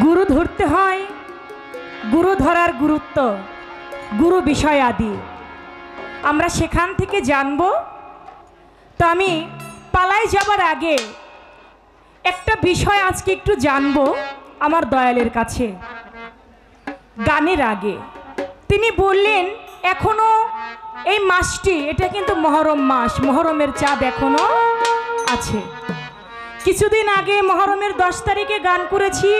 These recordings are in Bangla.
गुरु धरते हैं गुरु धरार गुरुत्व गुरु विषय आदि आमरा सेखान थेके जानबो। तो आमी पालाय जाबार आगे एकटा विषय आजके एकटू जानबो आमार दयालेर काछे। गानेर आगे तिनी बोललेन एखोनो এই মাসটি এটা কিন্তু মহরম মাস, মহরমের চাঁদ এখনো আছে। কিছুদিন আগে মহরমের 10 তারিখে গান করেছি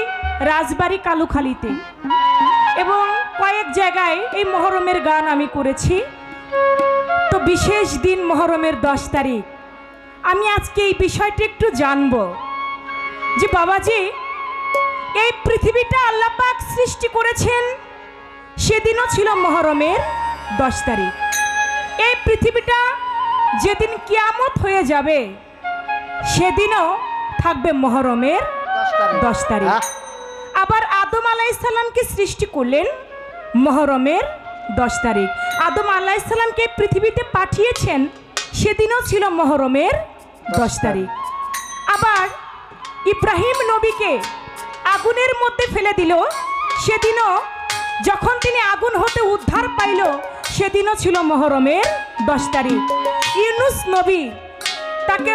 রাজবাড়ি কালুখালীতে এবং কয়েক জায়গায় এই মহরমের গান আমি করেছি। তো বিশেষ দিন মহরমের 10 তারিখ আমি আজকে এই বিষয়টি একটু জানবো যে বাবাজি এই পৃথিবীটা আল্লাহ পাক সৃষ্টি করেছেন সেদিনও ছিল মহরমের 10 তারিখ। এই পৃথিবীটা যেদিন কিয়ামত হয়ে যাবে সেদিনও থাকবে মহরমের 10 তারিখ। আবার আদম আলাইহিস সালামকে সৃষ্টি করলেন মহরমের 10 তারিখ। আদম আলাইহিস সালামকে পৃথিবীতে পাঠিয়েছেন সেদিনও ছিল মহরমের 10 তারিখ। আবার ইব্রাহিম নবীকে আগুনের মধ্যে ফেলে দিল সেদিনও যখন তিনি আগুন হতে উদ্ধার পাইল সেদিনও ছিল মহরমের 10 তারিখ। ইউনুস নবী তাকে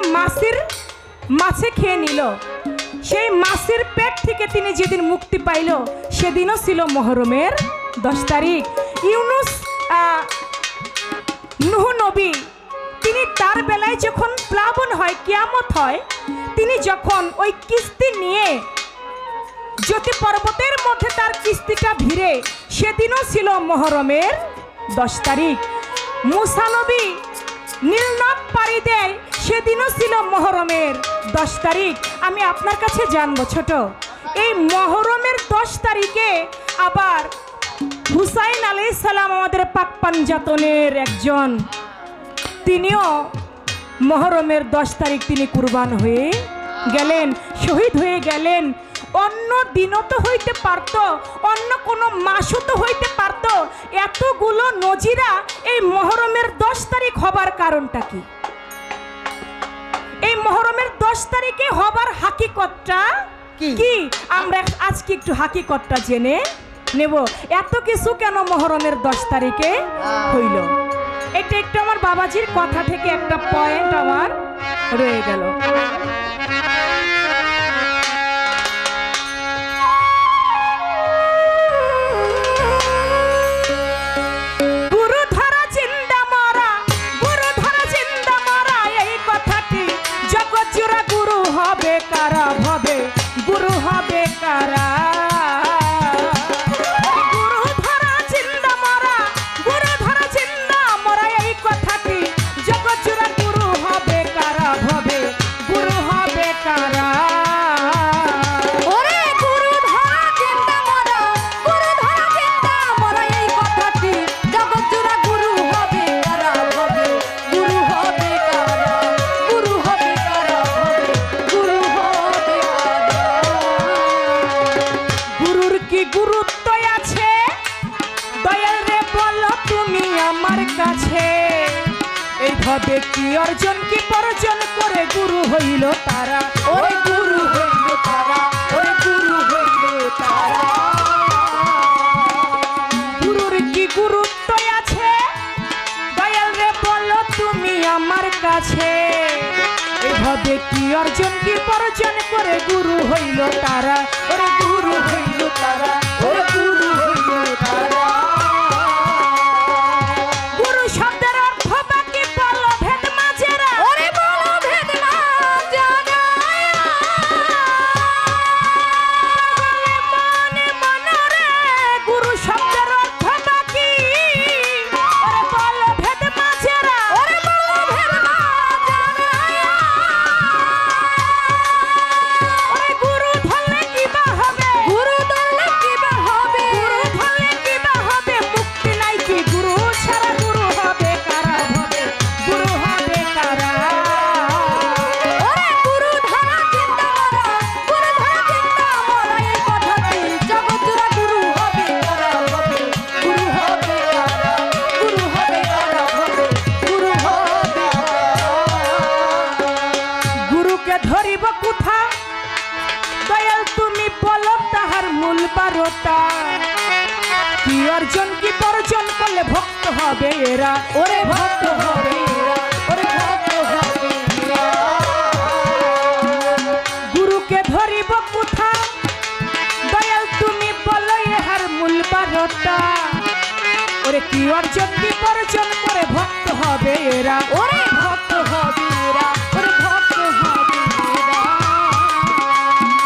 মাছে খেয়ে নিল, সেই মাছের পেট থেকে তিনি যেদিন মুক্তি পাইল সেদিনও ছিল মহরমের 10 তারিখ। নূহ নবী তিনি তার বেলায় যখন প্লাবন হয় কিয়ামত হয় তিনি যখন ওই কিস্তি নিয়ে জ্যোতি পর্বতের মধ্যে তার কিস্তিটা ভিড়ে সেদিনও ছিল মহরমের 10 তারিখ। মুসা নবী নীলনদ পাড়ি দেয় সেদিনও ছিল মহরমের 10 তারিখ। আমি আপনার কাছে জানবো ছোট এই মহরমের 10 তারিখে আবার হুসাইন আলাইহিস সালাম আমাদের পাক পাঞ্জাতনের একজন তিনিও মহরমের 10 তারিখ তিনি কুরবান হয়ে গেলেন, শহীদ হয়ে গেলেন। অন্য দিনও তো হইতে পারতো, অন্য কোনো মাসও তো হইতে পারতো, এতগুলো নজিরা এই মহরমের 10 তারিখ হবার কারণটা কি? এই মহরমের 10 তারিখে হবার হাকিকতটা কি আমরা আজকে একটু হাকিকতটা জেনে নেব। এত কিছু কেন মহরমের 10 তারিখে হইল এটা একটু আমার বাবাজির কথা থেকে একটা পয়েন্ট আমার রয়ে গেল। কারা ভাবে গুরু হবে কারা, গুরু ধরা জিন্দা মরা, গুরু ধরা জিন্দা মরা এই কথাটি জগৎ জুড়ে গুরু হবে কারা ভাবে গুরু হবে কারা। ওরে গুরু ধরা জিন্দা মরা, গুরু ধরা জিন্দা মরা এই কথাটি জগৎ জুড়ে গুরু হবে কারা ভাবে গুরু হবে কারা, গুরু হবে কারা ভাবে গুরু হবে। গুরুর কি গুরুত্ব আছে দয়াল রে বলো তুমি আমার কাছে, এইভাবে কি অর্জন কি বর্জন করে গুরু হইল তারা, ওরে গুরু হইল তারা, ওরে গুরু হইল তারা। গুরুর কি গুরুত্ব আছে দয়াল রে বলো তুমি আমার কাছে, এইভাবে কি অর্জন কি বর্জন করে গুরু হইল তারা, ওরে গুরু হইল তারা, ওরে গুরু হইল তারা। গুরু শব্দের অর্থ বাকি বলো ভেদ মাজেরা, ওরে বলো ভেদ মাজেরা। মনে মনে রে গুরু শব্দের অর্থ বাকি, ওরে বলো ভেদ মাজেরা, ওরে বলো ভেদ মাজেরা। ওরে গুরু ধরলে কি বা হবে, গুরু ধরলে কি বারোটা। কি অর্জন কি বর্জন করলে ভক্ত হবে এরা, ওরে ভক্ত হবে এরা, ওরে ভক্ত হবে এরা। গুরুকে ধরিব কোথা দয়াল তুমি বলো এহার মূল বারোটা। ওরে কি অর্জন কি বর্জন করে ভক্ত হবে এরা, ওরে ভক্ত হবে এরা, ওরে ভক্ত হবে এরা।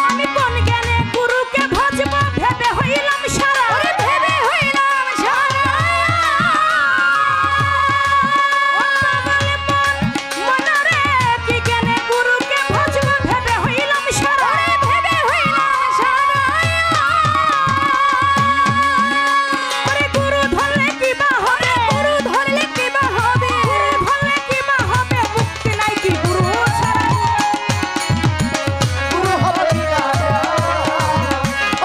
আমি কোন জ্ঞানে গুরুকে ভজব ভেবে হইলাম সারা, ওরে ভেবে হইলাম সারা। মনরে কি জ্ঞানে গুরুকে ভজব ভেবে হইলাম সারা, ওরে ভেবে হইলাম সারা। ওরে গুরু ধরলে কি বা হবে, গুরু ধরলে কি বা হবে, গুরু ধরলে কি বা হবে, মুক্তি নাই কি গুরু ছাড়া। গুরু হবে কি না,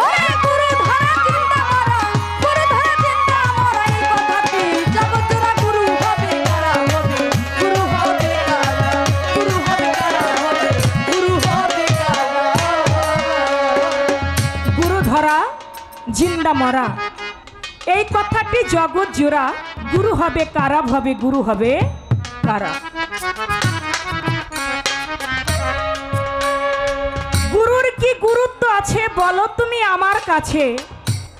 ওরে গুরু ধরা চিন্তা মরা, গুরু ধরা চিন্তা মরা। এই কথা কি জগৎ জোড়া গুরু হবে কারা হবে, গুরু হবে কারা, গুরু হবে কারা হবে, গুরু হবে কারা। গুরু ধরা জিন্দা মরা, এই কথাটি জগৎ জোড়া। গুরু হবে কারা হবে, গুরু হবে কারা। গুরুর কি গুরুত্ব আছে বলো তুমি আমার কাছে,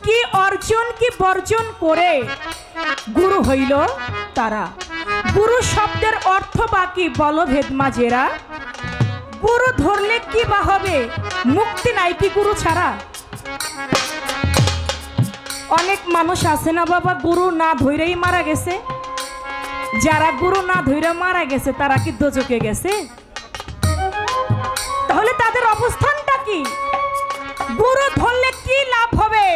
কি অর্জন কি বর্জন করে গুরু হইল তারা। গুরু শব্দের অর্থ বাকি বলো ভেদ মাঝেরা। গুরু ধরলে কি বা হবে, মুক্তি নাই কি গুরু ছাড়া। অনেক মানুষ আছে না বাবা, গুরু না ধইরেই মারা গেছে। যারা গুরু না ধইরে মারা গেছে তারা কি দোজকে গেছে? তাহলে তাদের অবস্থানটা কি? গুরু ধরলে কি লাভ হবে,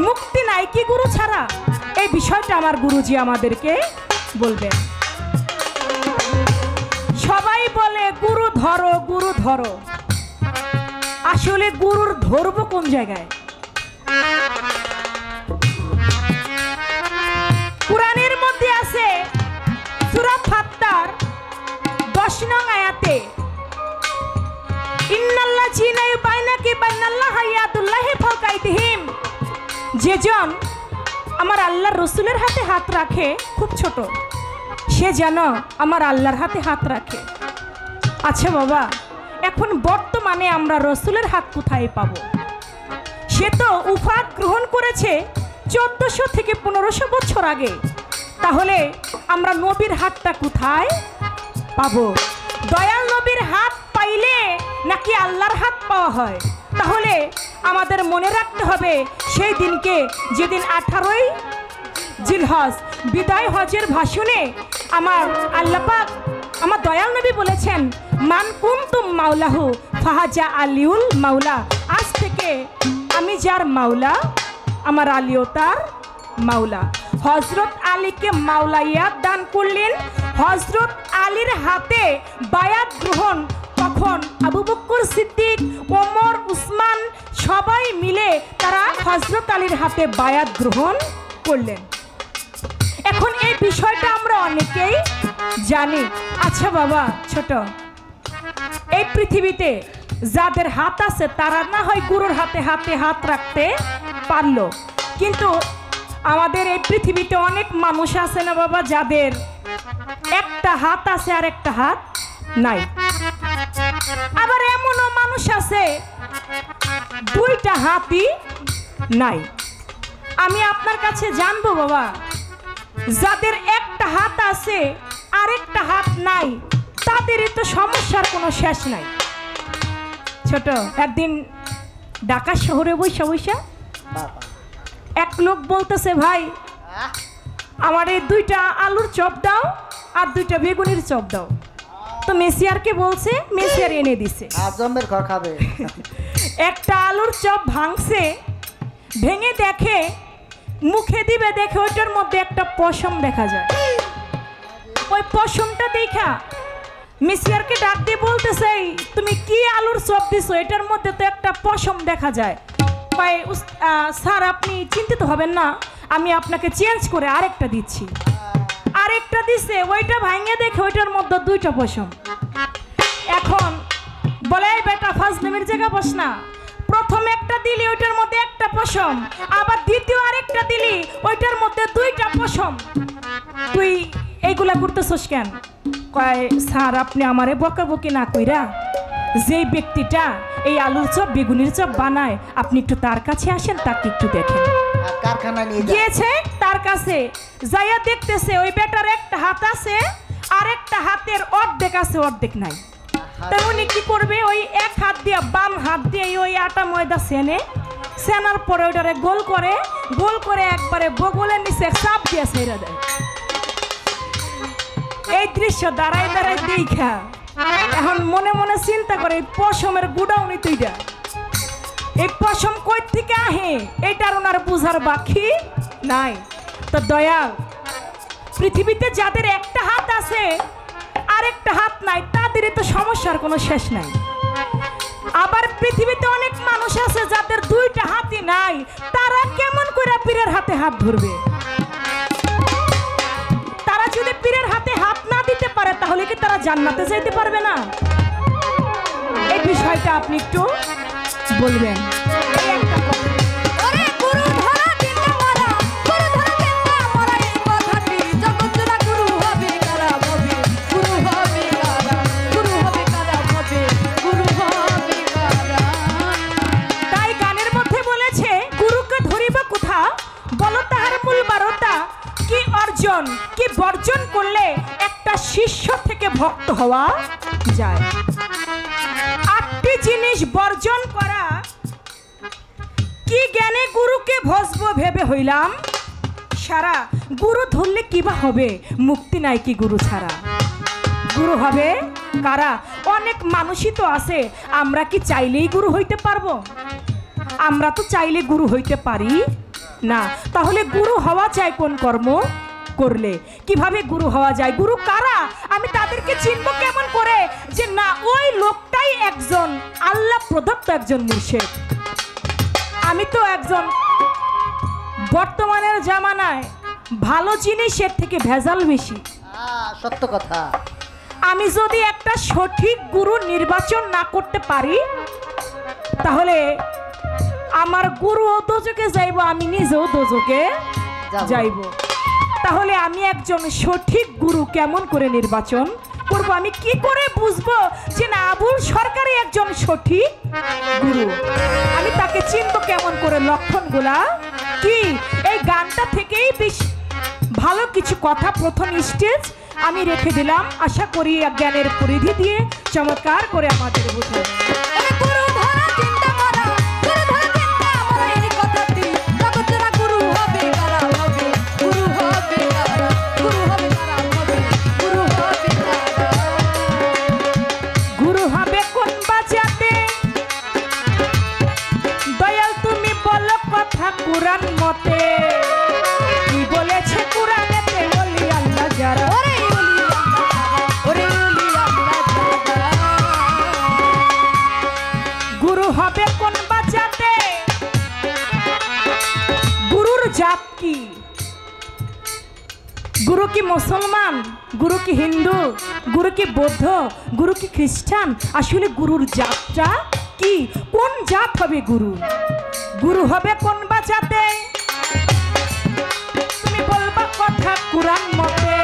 মুক্তি নাই কি গুরু ছাড়া। এই বিষয়টা আমার গুরুজি আমাদেরকে বলবেন। সবাই বলে গুরু ধরো গুরু ধরো, আসলে গুরুর ধরবো কোন জায়গায়? কুরআনের মধ্যে আছে সূরা ফাত্তার 10 নং আয়াতে, ইন্নাল্লাযীনা বাইনাকি বাইনাল্লাহি ইয়াদুল্লাহি ফাওকা আইদিহিম। যেজন আমার আল্লাহর রাসূলের হাতে হাত রাখে, খুব ছোট, সে যেন আমার আল্লাহর হাতে হাত রাখে। আচ্ছা বাবা, এখন বর্তমানে আমরা রাসূলের হাত কোথায় পাবো? সে তো উফাত গ্রহণ করেছে 1400 থেকে 1500 বছর আগে। তাহলে আমরা নবীর হাতটা কোথায় পাবো? দয়াল নবীর হাত পাইলে নাকি আল্লাহর হাত পাওয়া হয়? তাহলে আমাদের মনে রাখতে হবে সেই দিনকে, যেদিন 18ই জিলহজ বিদায় হজের ভাষণে আমার আল্লাহ পাক, আমার দয়াল নবী বলেছেন, মান কুনতুম মাওলাহু ফাহাজা আলিউল মাওলা। আজ থেকে আমি যার মাওলা, আমার আলীও তার মাওলা। হযরত আলীকে মাওলাইয়াত দান করলেন। হযরত আলীর হাতে বায়াত গ্রহণ তখন আবু বকর সিদ্দিক, ওমর, উসমান সবাই মিলে তারা হযরত আলীর হাতে বায়াত গ্রহণ করলেন। এখন এই বিষয়টা আমরা অনেকেই জানি। আচ্ছা বাবা, ছোট, এই পৃথিবীতে যাদের হাত আছে তারা না হয় গুরুর হাতে হাতে হাত রাখতে পারলো, কিন্তু আমাদের এই পৃথিবীতে অনেক মানুষ আছে না বাবা, যাদের একটা হাত আছে আর একটা হাত নাই। আবার এমনও মানুষ আছে দুইটা হাতই নাই। আমি আপনার কাছে জানবো বাবা, যাদের একটা হাত আছে আর একটা হাত নাই, তাদেরই তো সমস্যার কোনো শেষ নাই। ছোট, একদিন ঢাকা শহরে বৈশা বৈশা এক লোক বলতেছে, ভাই আমার এই 2টা আলুর চপ দাও আর 2টা বেগুনের চপ দাও। তো মেসিয়ারকে বলছে, মেসিয়ার এনে দিছে। একটা আলুর চপ ভাঙছে, ভেঙে দেখে, মুখে দিবে, দেখে ওইটার মধ্যে একটা পশম দেখা যায়। ওই পশমটা দেখা মেসিয়ারকে ডাক দিয়ে বলতেছে, তুমি কি আলুর চপ দিছো, এটার মধ্যে তো একটা পশম দেখা যায়। স্যার আপনি চিন্তিত হবেন না, আমি আপনাকে চেঞ্জ করে আরেকটা দিচ্ছি। আরেকটা দিছে, ওইটা ভাঙে দেখে ওইটার মধ্যে 2টা পশম। এখন বলে, বেটা ফাজলামির জায়গা বস না, প্রথম প্রথম একটা দিলি ওইটার মধ্যে একটা পশম, আবার দ্বিতীয় আরেকটা দিলি ওইটার মধ্যে দুইটা পশম, তুই এইগুলা করতেছস কেন? কয় স্যার আপনি আমারে বকাবকি না কইরা যেই ব্যক্তিটা এই আলুর চপ বেগুনির চপ বানায় আপনি একটু তার কাছে আসেন, তাকে একটু দেখেন। কারখানা নিয়ে গিয়েছে তার কাছে, যাইয়া দেখতেছে ওই বেটার একটা হাত আছে আর একটা হাতের অর্ধেক আছে অর্ধেক নাই। তা উনি কি করবে, ওই এক হাত দিয়ে বাম হাত দিয়ে ওই আটা ময়দা সেনার পরে ওইটারে গোল করে একবারে বগলের নিচে চাপ দিয়ে ছেড়ে দেয়। এই দৃশ্য দাঁড়ায় দাঁড়ায় দেখা এখন মনে মনে চিন্তা করে এই পশমের গুডাউনি তুইটা, এই পশম কই থেকে আহে এইটার ওনার বুঝার বাকি নাই। তো দয়াল, পৃথিবীতে যাদের একটা হাত আছে আর একটা হাত নাই তাদের তো সমস্যার কোনো শেষ নাই। আবার পৃথিবীতে অনেক মানুষ আছে যাদের দুইটা হাতই নাই, তারা কেমন করে পীরের হাতে হাত ধরবে? তারা যদি পীরের হাতে হাত না দিতে পারে তাহলে কি তারা জান্নাতে যাইতে পারবে না? এই বিষয়টা আপনি একটু বলবেন। তাই গানের মধ্যে বলেছে গুরুকে ধরিব কোথা, বলো তাহার মূল বারোটা, কি অর্জন কি বর্জন করলে একটা শিষ্য থেকে ভক্ত হওয়া যায়। 8টি জিনিস বর্জন করা, কি জ্ঞানে গুরুকে ভজব ভেবে হইলাম সারা, গুরু ধরলে কিবা হবে, মুক্তি নাই কি গুরু ছাড়া। গুরু হবে কারা? অনেক মানুষই তো আছে, আমরা কি চাইলেই গুরু হইতে পারবো? আমরা তো চাইলে গুরু হইতে পারি না। তাহলে গুরু হওয়া চাই কোন কর্ম করলে? কিভাবে গুরু হওয়া যায়? গুরু কারা? আমি তাদেরকে চিনবো কেমন করে যে না ওই লোকটাই একজন আল্লাহ প্রদত্ত একজন মুর্শিদ? আমি তো একজন, বর্তমানের জামানায় ভালো জিনিসের থেকে ভেজাল বেশি। সত্য কথা। আমি যদি একটা সঠিক গুরু নির্বাচন না করতে পারি তাহলে আমার গুরুও দোজকে যাইব, আমি নিজেও দোজকে যাইব। তাহলে আমি একজন সঠিক গুরু কেমন করে নির্বাচন করব? আমি কি করে বুঝবো যে না আবুল সরকারই একজন সঠিক গুরু? আমি তাকে চিনবো কেমন করে? লক্ষণগুলা কি? এই গানটা থেকেই বেশ ভালো কিছু কথা প্রথম স্টেজ আমি রেখে দিলাম। আশা করি জ্ঞানের পরিধি দিয়ে চমৎকার করে আমাদের বোঝাবে। কুরআন মতে কি বলেছে কুরআনেতে, ওলি আল্লাহ যারা, ওরে ওলি আল্লাহ যারা, গুরু হবে কোন বাঁচাতে? গুরুর জাত কি? গুরু কি মুসলমান? গুরু কি হিন্দু? গুরু কি বৌদ্ধ? গুরু কি খ্রিস্টান? আসলে গুরুর জাতটা কি? কোন জাত হবে গুরু? গুরু হবে কোন বাঁচাতে? তুমি বলবা কথা কুরআন মতে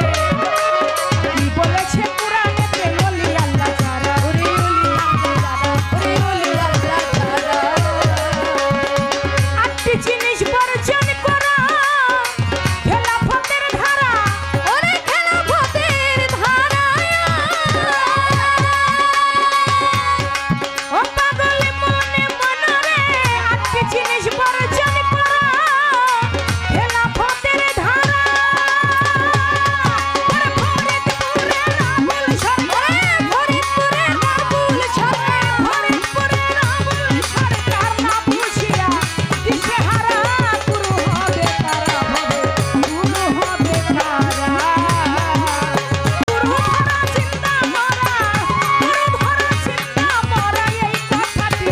কি বলেছে কুরআনেতে, ওলি আল্লাহ যারা, ওরে ওলি আল্লাহ যারা, ওরে ওলি আল্লাহ যারা। 8টি জিনিস বর্জন করা, খেলাফতের ধারা, ওরে খেলাফতের ধারা, ও পাগল মনে মনরে 8টি জিনিস বর্জন করা, খেলাফতের ধারা। ফরিদপুরে রাবুল সরকার, ফরিদপুরে রাবুল সরকার, ফরিদপুরে রাবুল সরকার না বুঝিয়া দিশেহারা, গুরু হবে কারা? হবে গুরু হবে কারা? গুরু ধরা চিন্তা মরা, গুরু ধরা চিন্তা মরা, এই কথাটি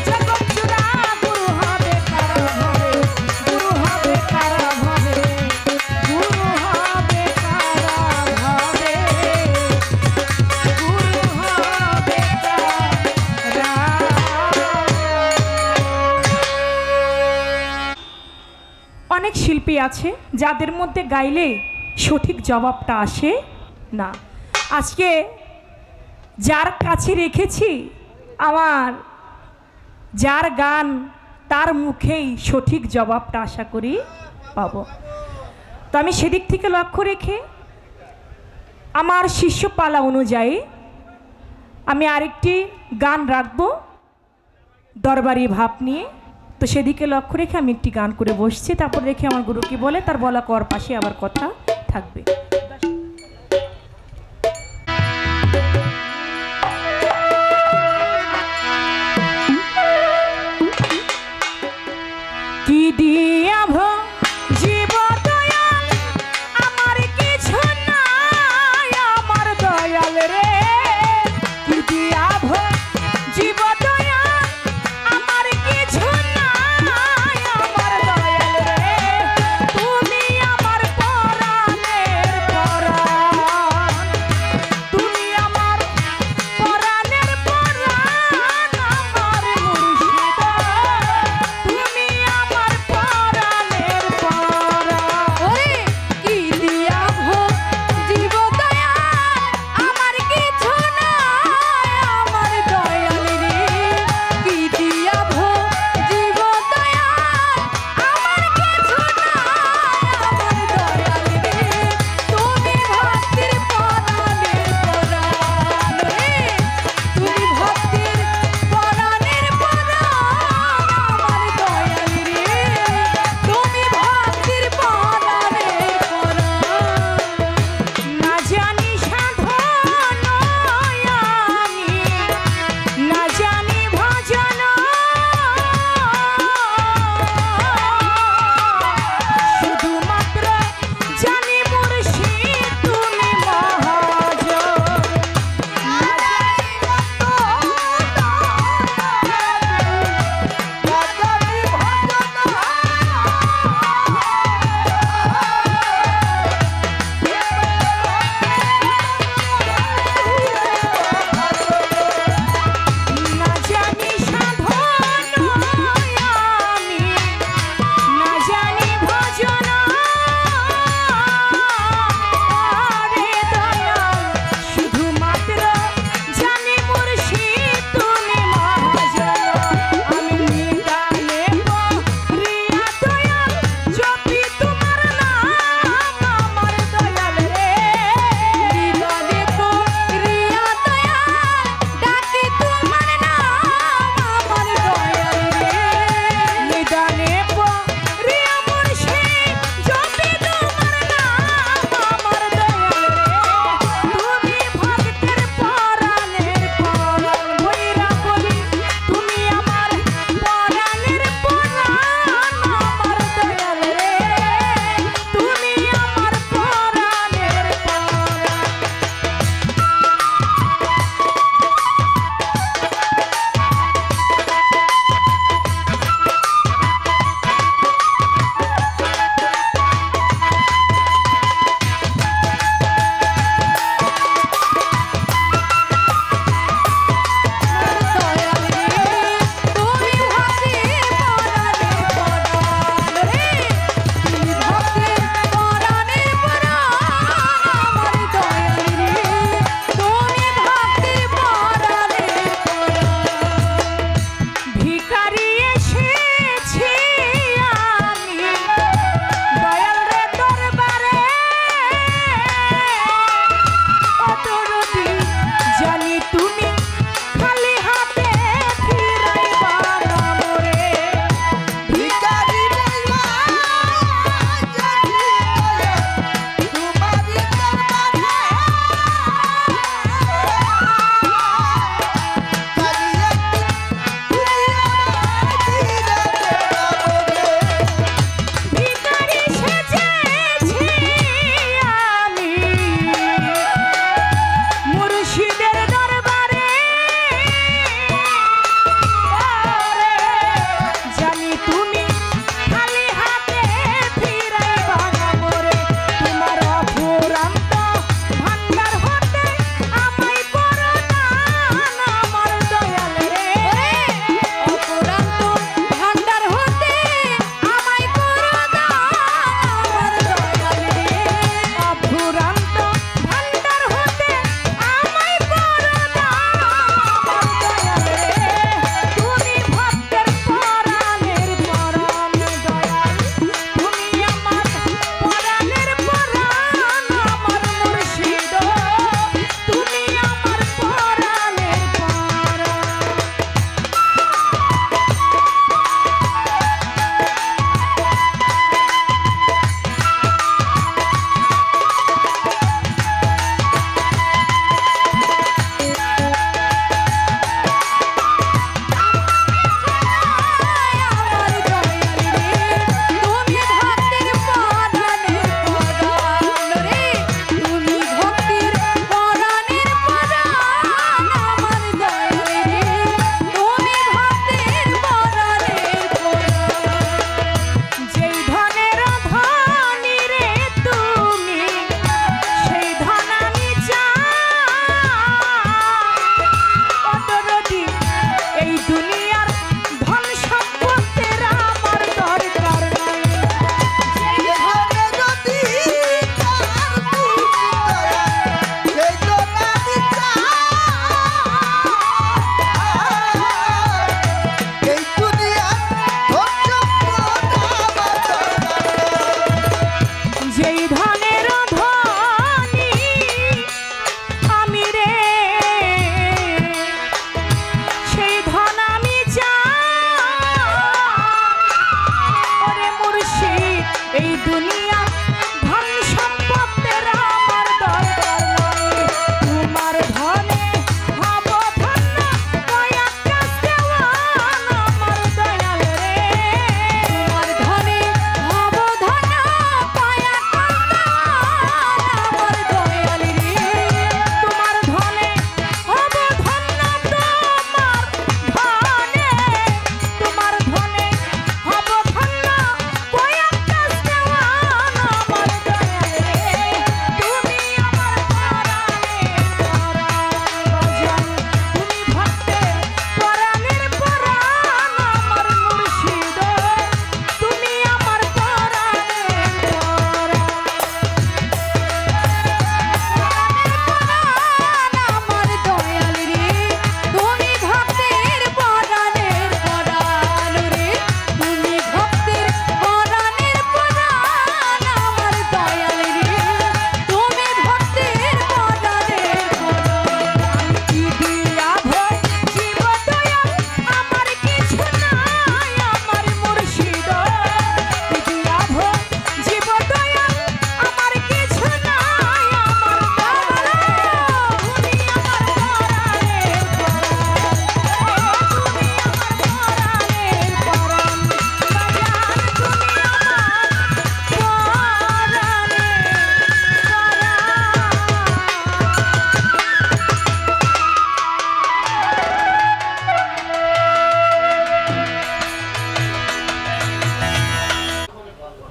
জগৎ জুড়া গুরু হবে কারা? অনেক শিল্পী আছে যাদের মধ্যে গাইলে সঠিক জবাবটা আসে না। আজকে যার কাছে রেখেছি আমার যার গান তার মুখেই সঠিক জবাবটা আশা করি পাবো। তো আমি সেদিক থেকে লক্ষ্য রেখে আমার শিষ্যপালা অনুযায়ী আমি আরেকটি গান রাখবো দরবারি ভাব নিয়ে। তো সেদিকে লক্ষ্য রেখে আমি একটি গান করে বসছি, তারপর দেখে আমার গুরু কি বলে, তার বলা কর পাশে আবার কথা থাকবে। কি দিয়া জীব দয়াল আমার কিছু নাই আমার দয়াল রে, কি দিয়া জীব দয়াল আমার কিছু নাই আমার দয়াল রে, তুমি আমার পরাণের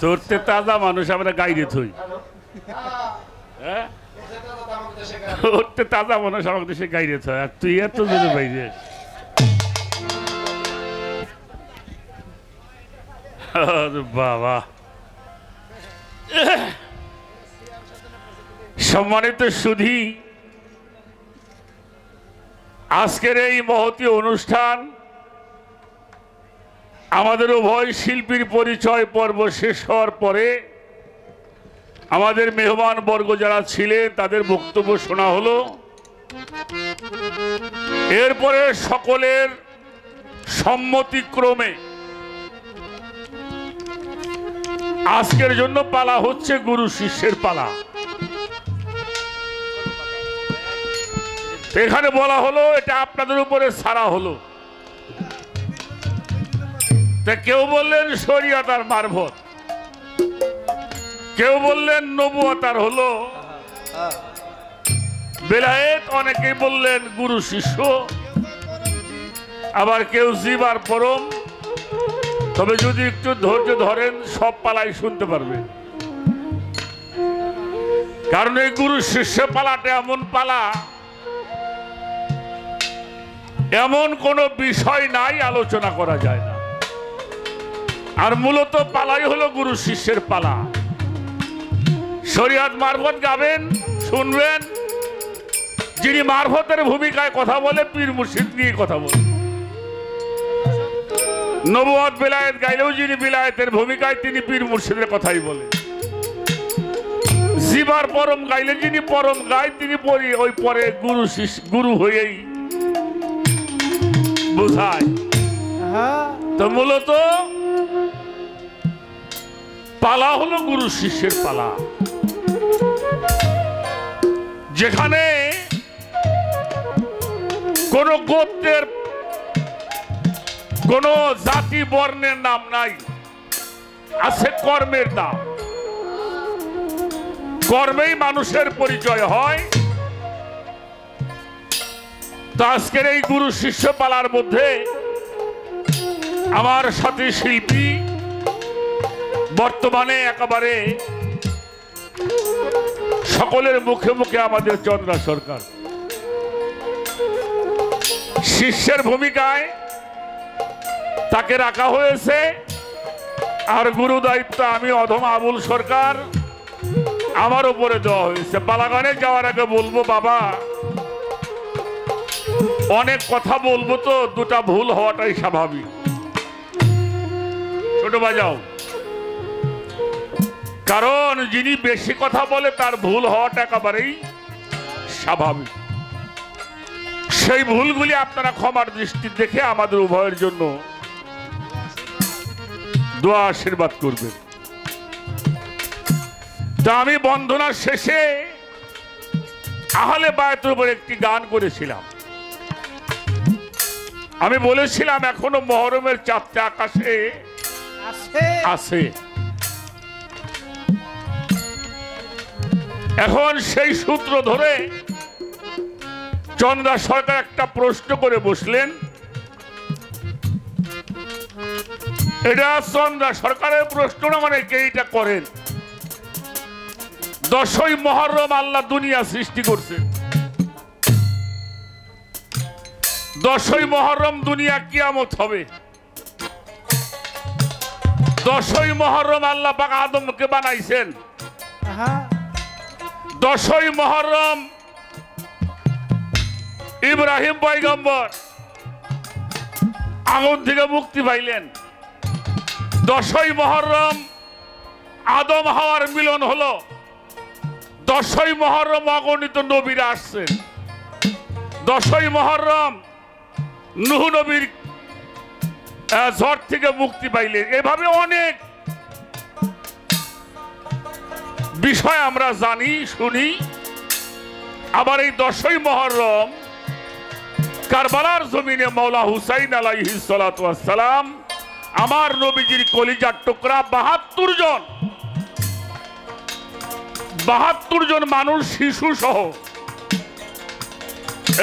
তোরতে তাজা মানুষ আমরা গাইরে থই, হ্যাঁ তোরতে তাজা মানুষ আমাকে দেশে গাইরে থয়, আর তুই এত জোরে বাইরে। বাবা, সম্মানিত সুধী, আজকের এই মহতী অনুষ্ঠান আমাদের উভয় শিল্পীর পরিচয় পর্ব শেষ হওয়ার পরে আমাদের মেহমান বর্গ যারা ছিলেন তাদের বক্তব্য শোনা হলো। এরপরে সকলের সম্মতিক্রমে আজকের জন্য পালা হচ্ছে গুরু শিষ্যের পালা। এখানে বলা হলো এটা আপনাদের উপরে ছাড়া হলো। কেউ বললেন শরীয়ত আর মারফত, কেউ বললেন নবুয়ত আর হলো বেলায়েত, অনেকেই বললেন গুরু শিষ্য, আবার কেউ জীব আর পরম। তবে যদি একটু ধৈর্য ধরেন সব পালাই শুনতে পারবে, কারণ এই গুরু শিষ্য পালাটা এমন পালা, এমন কোনো বিষয় নাই আলোচনা করা যায় না। আর মূলত পালাই হলো গুরু শিষ্যের পালা। শরীয়ত মারফত গাবেন, শুনবেন, যিনি মারফতের ভূমিকায় কথা বলে পীর মুর্শিদ নিয়ে কথা বলে। নবুয়ত বেলায়েত গাইলেও যিনি বিলায়েতের ভূমিকায় তিনি পীর মুর্শিদের কথাই বলে। জীবার পরম গাইলে যিনি পরম গায় তিনি ওই পরে গুরু শিষ্য গুরু হয়েই বোঝায়। তো মূলত পালা হলো গুরু শিষ্যের পালা, যেখানে কোন গোত্রের কোন জাতি বর্ণের নাম নাই, আছে কর্মের নাম। কর্মেই মানুষের পরিচয় হয়। তো আজকের এই গুরু শিষ্য পালার মধ্যে আমার সাথে শিল্পী বর্তমানে একেবারে সকলের মুখে মুখে আমাদের চন্দ্রা সরকার। শিষ্যের ভূমিকায় তাকে রাখা হয়েছে, আর গুরু দায়িত্ব আমি অধম আবুল সরকার, আমার উপরে দেওয়া হয়েছে। পালাগানে যাওয়ার আগে বলবো, বাবা অনেক কথা বলবো, তো দুটা ভুল হওয়াটাই স্বাভাবিক। ছোট বাজাও, কারণ যিনি বেশি কথা বলে তার ভুল হওয়াটা একেবারেই স্বাভাবিক। সেই ভুলগুলি আপনারা ক্ষমার দৃষ্টি দেখে আমাদের উভয়ের জন্য দোয়া আশীর্বাদ করবেন। তা আমি বন্ধনার শেষে আহলে বায়াতের উপর একটি গান করেছিলাম। আমি বলেছিলাম এখনো মহরমের চাঁদটা আকাশে আছে। এখন সেই সূত্র ধরে চন্দ্রা সরকার একটা প্রশ্ন করে বসলেন। এটা চন্দ্রা সরকারের প্রশ্ন না, মানে কে এটা করেন। 10ই মুহররম আল্লাহ দুনিয়া সৃষ্টি করছে। 10ই মুহররম দুনিয়া কিয়ামত হবে। 10ই মুহররম আল্লাহ পাক আদমকে বানাইছেন। 10ই মুহররম ইব্রাহিম পয়গম্বর আগুন থেকে মুক্তি পাইলেন। 10ই মুহররম আদম হাওয়ার মিলন হলো। 10ই মুহররম অগণিত নবীরা আসছেন। 10ই মুহররম নূহ নবীর ঝড় থেকে মুক্তি পাইলেন। এভাবে অনেক বিষয় আমরা জানি, শুনি। আবার এই 10ই মুহররম কারবালার জমিনে মওলা হুসাইন আলাইহিস সালাতু ওয়াস সালাম, আমার নবীজির কলিজার টুকরা 72 জন মানুষ শিশু সহ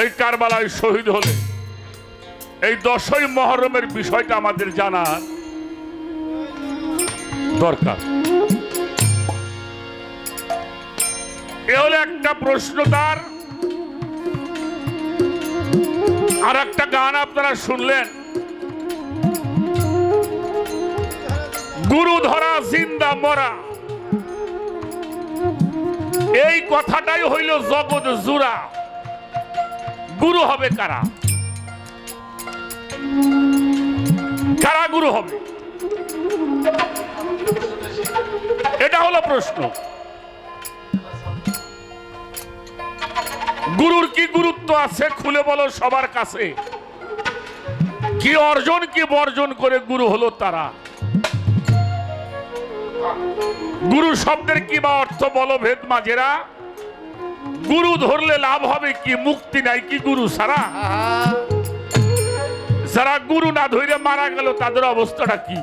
এই কারবালায় শহীদ হলেন। এই 10ই মুহররমের বিষয়টা আমাদের জানা। দরকার। এ হলো একটা প্রশ্ন তার। আর একটা গান আপনারা শুনলেন, গুরু ধরা জিন্দা মরা। এই কথাটাই হইল জগৎ জুড়া। গুরু হবে কারা? কারা গুরু হবে? এটা হলো প্রশ্ন। গুরুর কি গুরুত্ব আছে খুলে বলো সবার কাছে। কি অর্জন কি বর্জন করে গুরু হলো তারা? গুরু শব্দের কি বা অর্থ বলো ভেদ মাঝেরা। গুরু ধরলে লাভ হবে কি? মুক্তি নাই কি গুরু ছাড়া? যারা গুরু না ধরে মারা গেল তাদের অবস্থাটা কি?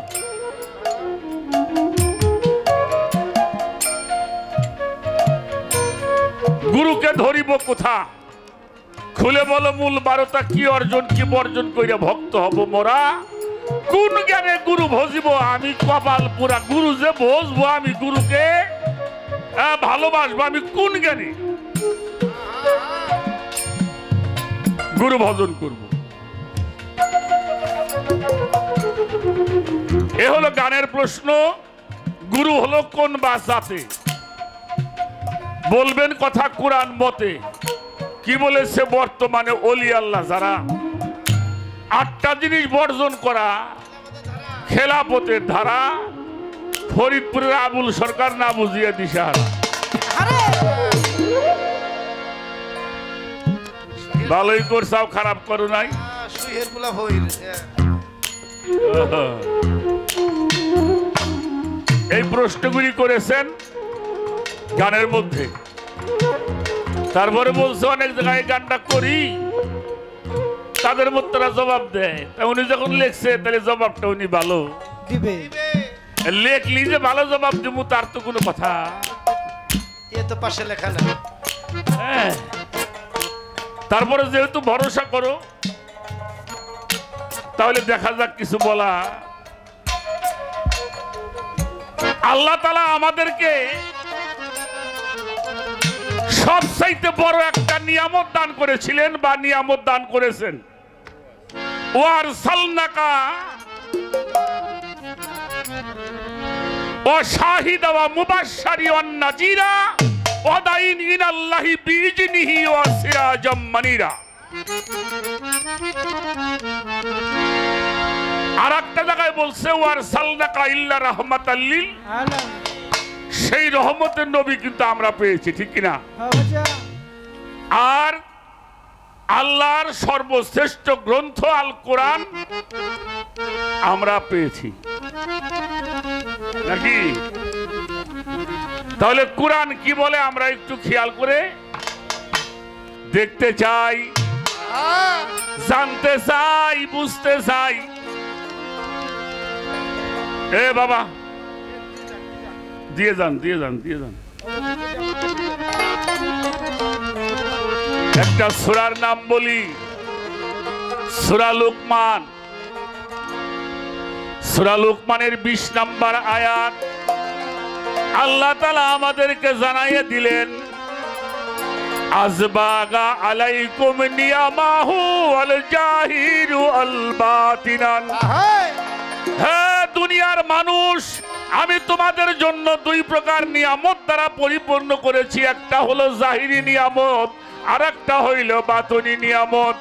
গুরুকে ধরিব কোথা? খুলে বলো মূল বারোটা। কি অর্জন কি বর্জন কইরা ভক্ত হব মোরা? কোন জ্ঞানে গুরু ভজিব আমি কপাল পুরা? গুরু যে ভজবো আমি, গুরুকে ভালোবাসবো আমি কোন জ্ঞানে গুরু ভজন করব? এ হলো গানের প্রশ্ন। গুরু হলো কোন বাসাতে? বলবেন কথা কোরআন মতে। কি বলেছে বর্তমানে ওলি আল্লাহ যারা? 8টা জিনিস বর্জন করা খেলাপথের ধারা। ফরিদপুরের আবুল সরকার না বুঝিয়ে দিশাহারা। ভালোই করছাও, খারাপ করো নাই। এই প্রশ্নগুলি করেছেন গানের মধ্যে। তারপরে বলছে অনেক জায়গায় গানটা করি, তাদের মধ্যে তারা জবাব দেয়। উনি যখন লেখছে তাহলে জবাবটা উনি ভালো দিবে। লেখলি যে ভালো জবাব দিব তার তো কোনো কথা। পাশে লেখা না। তারপরে যেহেতু ভরসা করো তাহলে দেখা যাক কিছু বলা। আল্লাহ তাআলা আমাদেরকে সবচাইতে বড় একটা নিয়ামত দান করেছিলেন বা নিয়ামত দান করেছেন। ওয়ারসালনাকা ওয়া শাহিদা ওয়া মুবাশশিরা ওয়া নাযীরা ওয়া দাঈন ইলাল্লাহি বিইজনিহি ওয়া সিরাজাম মানিরা। আর একটা জায়গায় বলছে ওয়ারসালনাকা ইল্লা রাহমাতাল লিল আলামিন। সেই রহমতের নবী কিন্তু আমরা পেয়েছি, ঠিক কিনা? আর আল্লাহর সর্বশ্রেষ্ঠ গ্রন্থ আল কোরআন আমরা পেয়েছি নাকি? তাহলে কোরআন কি বলে আমরা একটু খেয়াল করে দেখতে চাই, জানতে চাই, বুঝতে চাই। এ বাবা দিয়ে যান, দিয়ে যান, দিয়ে যান। একটা সূরার নাম বলি, সূরা লুকমান। সূরা লুকমানের 20 নম্বর আয়াত আল্লাহ তাআলা আমাদেরকে জানাইয়ে দিলেন, আযবাগা আলাইকুম নিয়ামাহু ওয়াল জাহিরু আল বাতিনান। হে দুনিয়ার মানুষ, আমি তোমাদের জন্য 2 প্রকার নিয়ামত দ্বারা পরিপূর্ণ করেছি। একটা হলো জাহিরি নিয়ামত, আর একটা হইল বাতনি নিয়ামত।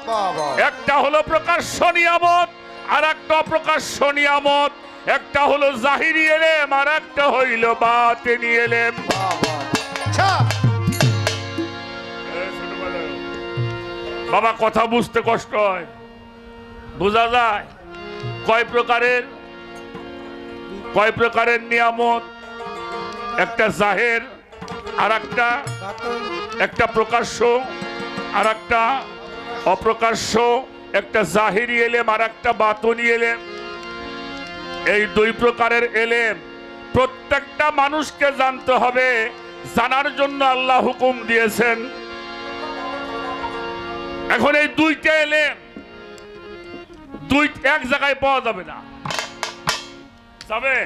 একটা হলো প্রকাশ্য নিয়ামত, আর একটা অপ্রকাশ্য নিয়ামত। একটা হলো জাহিরি এলেম, আর একটা হইল বাতিনি এলেম। বাবা কথা বুঝতে কষ্ট হয়, বোঝা যায় কয় প্রকারের নিয়ামত। একটা জাহের, আর একটা প্রকাশ্য, আর একটা অপ্রকাশ্য। একটা জাহিরি এলেম, আর একটা বাতনি এলেম। এই 2 প্রকারের এলেম প্রত্যেকটা মানুষকে জানতে হবে। জানার জন্য আল্লাহ হুকুম দিয়েছেন। এখন এই 2টা এলেম এক জায়গায় পাওয়া যাবে না। যাবে?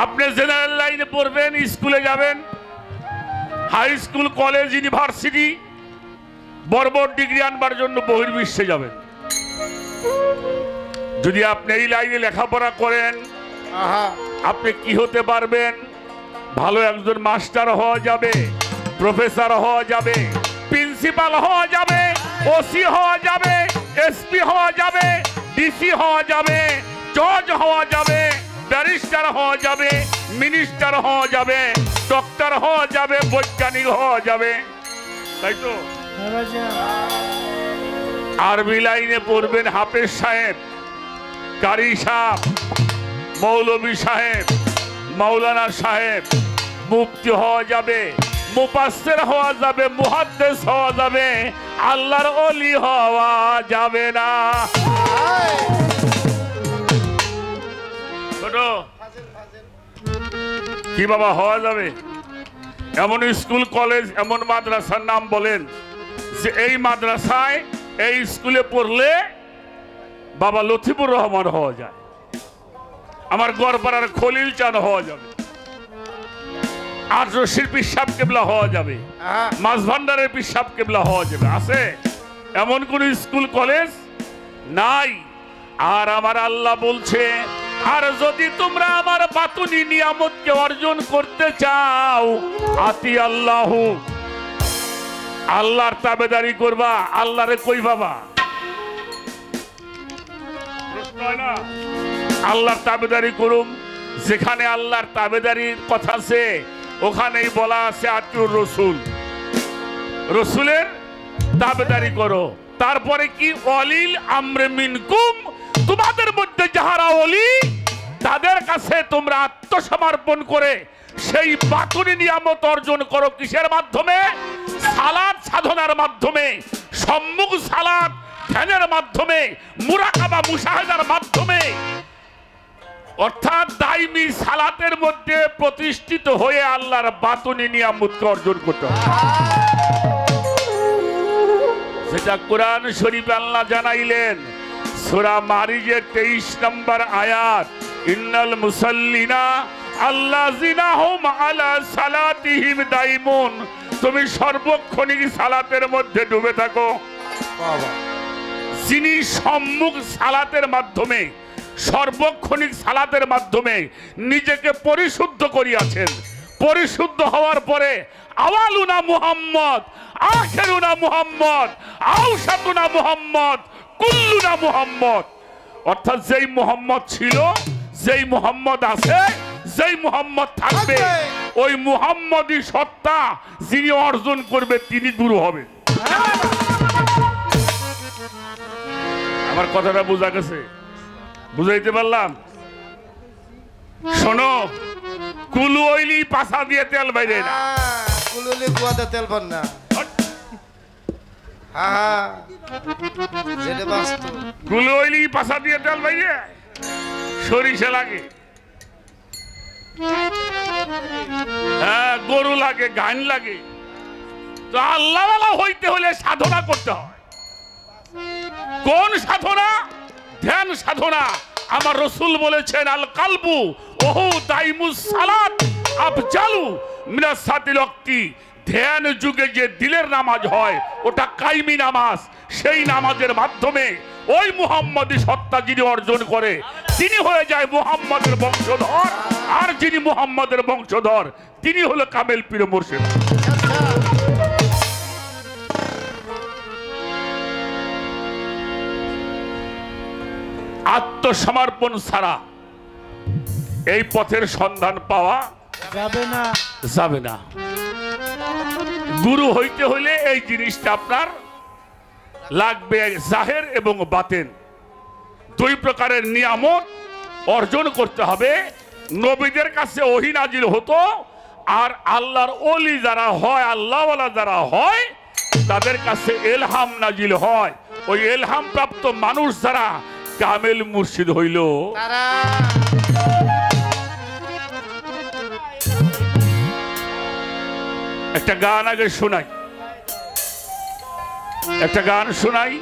আপনি জেনারেল লাইনে পড়বেন, স্কুলে যাবেন, হাই স্কুল, কলেজ, ইউনিভার্সিটি, বড় বড় ডিগ্রি আনবার জন্য বহির্বিশ্বে যাবেন। যদি আপনি এই লাইনে লেখাপড়া করেন, আপনি কি হতে পারবেন? ভালো একজন মাস্টার হওয়া যাবে, প্রফেসর হওয়া যাবে, প্রিন্সিপাল হওয়া যাবে, ওসি হওয়া যাবে, এসপি হওয়া যাবে, ডিসি হওয়া যাবে, জজ হওয়া যাবে, ব্যারিস্টার হওয়া যাবে, মিনিস্টার হওয়া যাবে, ডক্টর হওয়া যাবে, বৈজ্ঞানিক হওয়া যাবে, তাই তো? আরবি লাইনে পড়বেন, হাফেজ সাহেব, কারি সাহেব, মৌলভী সাহেব, মাওলানা সাহেব, মুফতি হওয়া যাবে, মুফাসসির হওয়া যাবে, মুহাদ্দিস হওয়া যাবে, আল্লাহর ওলি হওয়া যাবে না। ছোট কি বাবা হওয়া যাবে? এমন স্কুল, কলেজ, এমন মাদ্রাসার নাম বলেন যে এই মাদ্রাসায়, এই স্কুলে পড়লে বাবা লতিফুর রহমান হওয়া যায়, আমার গড়পাড়ার খলিল চাঁদ হওয়া যাবে, আর্য শিল্পী সাহেব কেবলা হওয়া যাবে, মাছ ভান্ডারের পিসাব কেবলা হওয়া যাবে। আছে এমন কোন স্কুল, কলেজ নাই। আর আমার আল্লাহ বলছে, আর যদি তোমরা আমার বাতুনি নিয়ামতকে অর্জন করতে চাও, আতি আল্লাহ, আল্লাহর তাবেদারি করবা। আল্লাহরে কই বাবা? আল্লাহর তাবেদারি করুম। যেখানে আল্লাহর তাবেদারির কথা আছে ওখানেই বলা আছে আতিউর রসুল, রসুলের তাবেদারি করো। তারপরে কি? অলিল আমরে মিনকুম, তোমাদের মধ্যে যাহারা অলি তাদের কাছে তোমরা আত্মসমর্পণ করে সেই বাতুনি নিয়ামত অর্জন করো। কিসের মাধ্যমে? সালাত সাধনার মাধ্যমে, সম্মুখ সালাত ধ্যানের মাধ্যমে, মুরাকাবা মুশাহাদার মাধ্যমে, অর্থাৎ দাইমি সালাতের মধ্যে প্রতিষ্ঠিত হয়ে আল্লাহর বাতুনি নিয়ামতকে অর্জন করতে হবে। সেটা কোরআন শরীফে আল্লাহ জানাইলেন, সূরা মারিজের 23 নম্বর আয়াত, ইন্নাল মুসাল্লিনা আল্লাযিনা হুম আলা সালাতিহিম দাইমুন। তুমি সর্বক্ষণিক সালাতের মধ্যে ডুবে থাকো। যিনি সম্মুখ সালাতের মাধ্যমে, সর্বক্ষণিক সালাতের মাধ্যমে নিজেকে পরিশুদ্ধ করিয়াছেন, পরিশুদ্ধ হওয়ার পরে আওয়ালুনা মুহাম্মদ, আখিরুনা মুহাম্মদ, আওসাতুনা মুহাম্মদ, কুল্লুনা মুহাম্মদ, অর্থাৎ যেই মুহাম্মদ ছিল, যেই মুহাম্মদ আছে, যেই মুহাম্মদ থাকবে, ওই মুহাম্মদী সত্তা যিনি অর্জন করবে তিনি দূর হবে। আমার কথাটা বোঝা গেছে? বুঝাইতে পারলাম? শোনো, কুলু ওইলি পাছা দিয়ে তেল বাইরে না, কুলুলি কুয়াতে তেল পান না। হ্যাঁ, যেটা বাস্তব। কুলু ওইলি পাছা দিয়ে তেল বাইরে সরিষা লাগে, হ্যাঁ গরু লাগে, গান লাগে। তো আল্লাহওয়ালা হইতে হলে সাধনা করতে হয়। কোন সাধনা? ধ্যান সাধনা। আমার রসুল বলেছেন, আল কালবু ওহু দাইমুস সালাত আফজালু মিনাস সাতিল ওয়াক্তি। ধ্যান যুগে যে দিলের নামাজ হয় ওটা কাইমি নামাজ। সেই নামাজের মাধ্যমে ওই মুহাম্মদী সত্তা যিনি অর্জন করে তিনি হয়ে যায় মুহাম্মদের বংশধর। আর যিনি মুহাম্মদের বংশধর তিনি হলো কামেল পীর মুর্শিদ। আত্মসমর্পণ ছাড়া এই পথের সন্ধান পাওয়া যাবে না, যাবে না। গুরু হইতে হলে এই জিনিসটা আপনার লাগবে, জাহের এবং বাতেন দুই প্রকারের নিয়ামত অর্জন করতে হবে। নবীদের কাছে ওহী নাজিল হতো, আর আল্লাহর ওলি যারা হয়, আল্লাহওয়ালা যারা হয় তাদের কাছে এলহাম নাজিল হয়। ওই এলহাম প্রাপ্ত মানুষ যারা কামেল মুর্শিদ হইল। একটা গান আগে শোনাই, একটা গান শোনাই,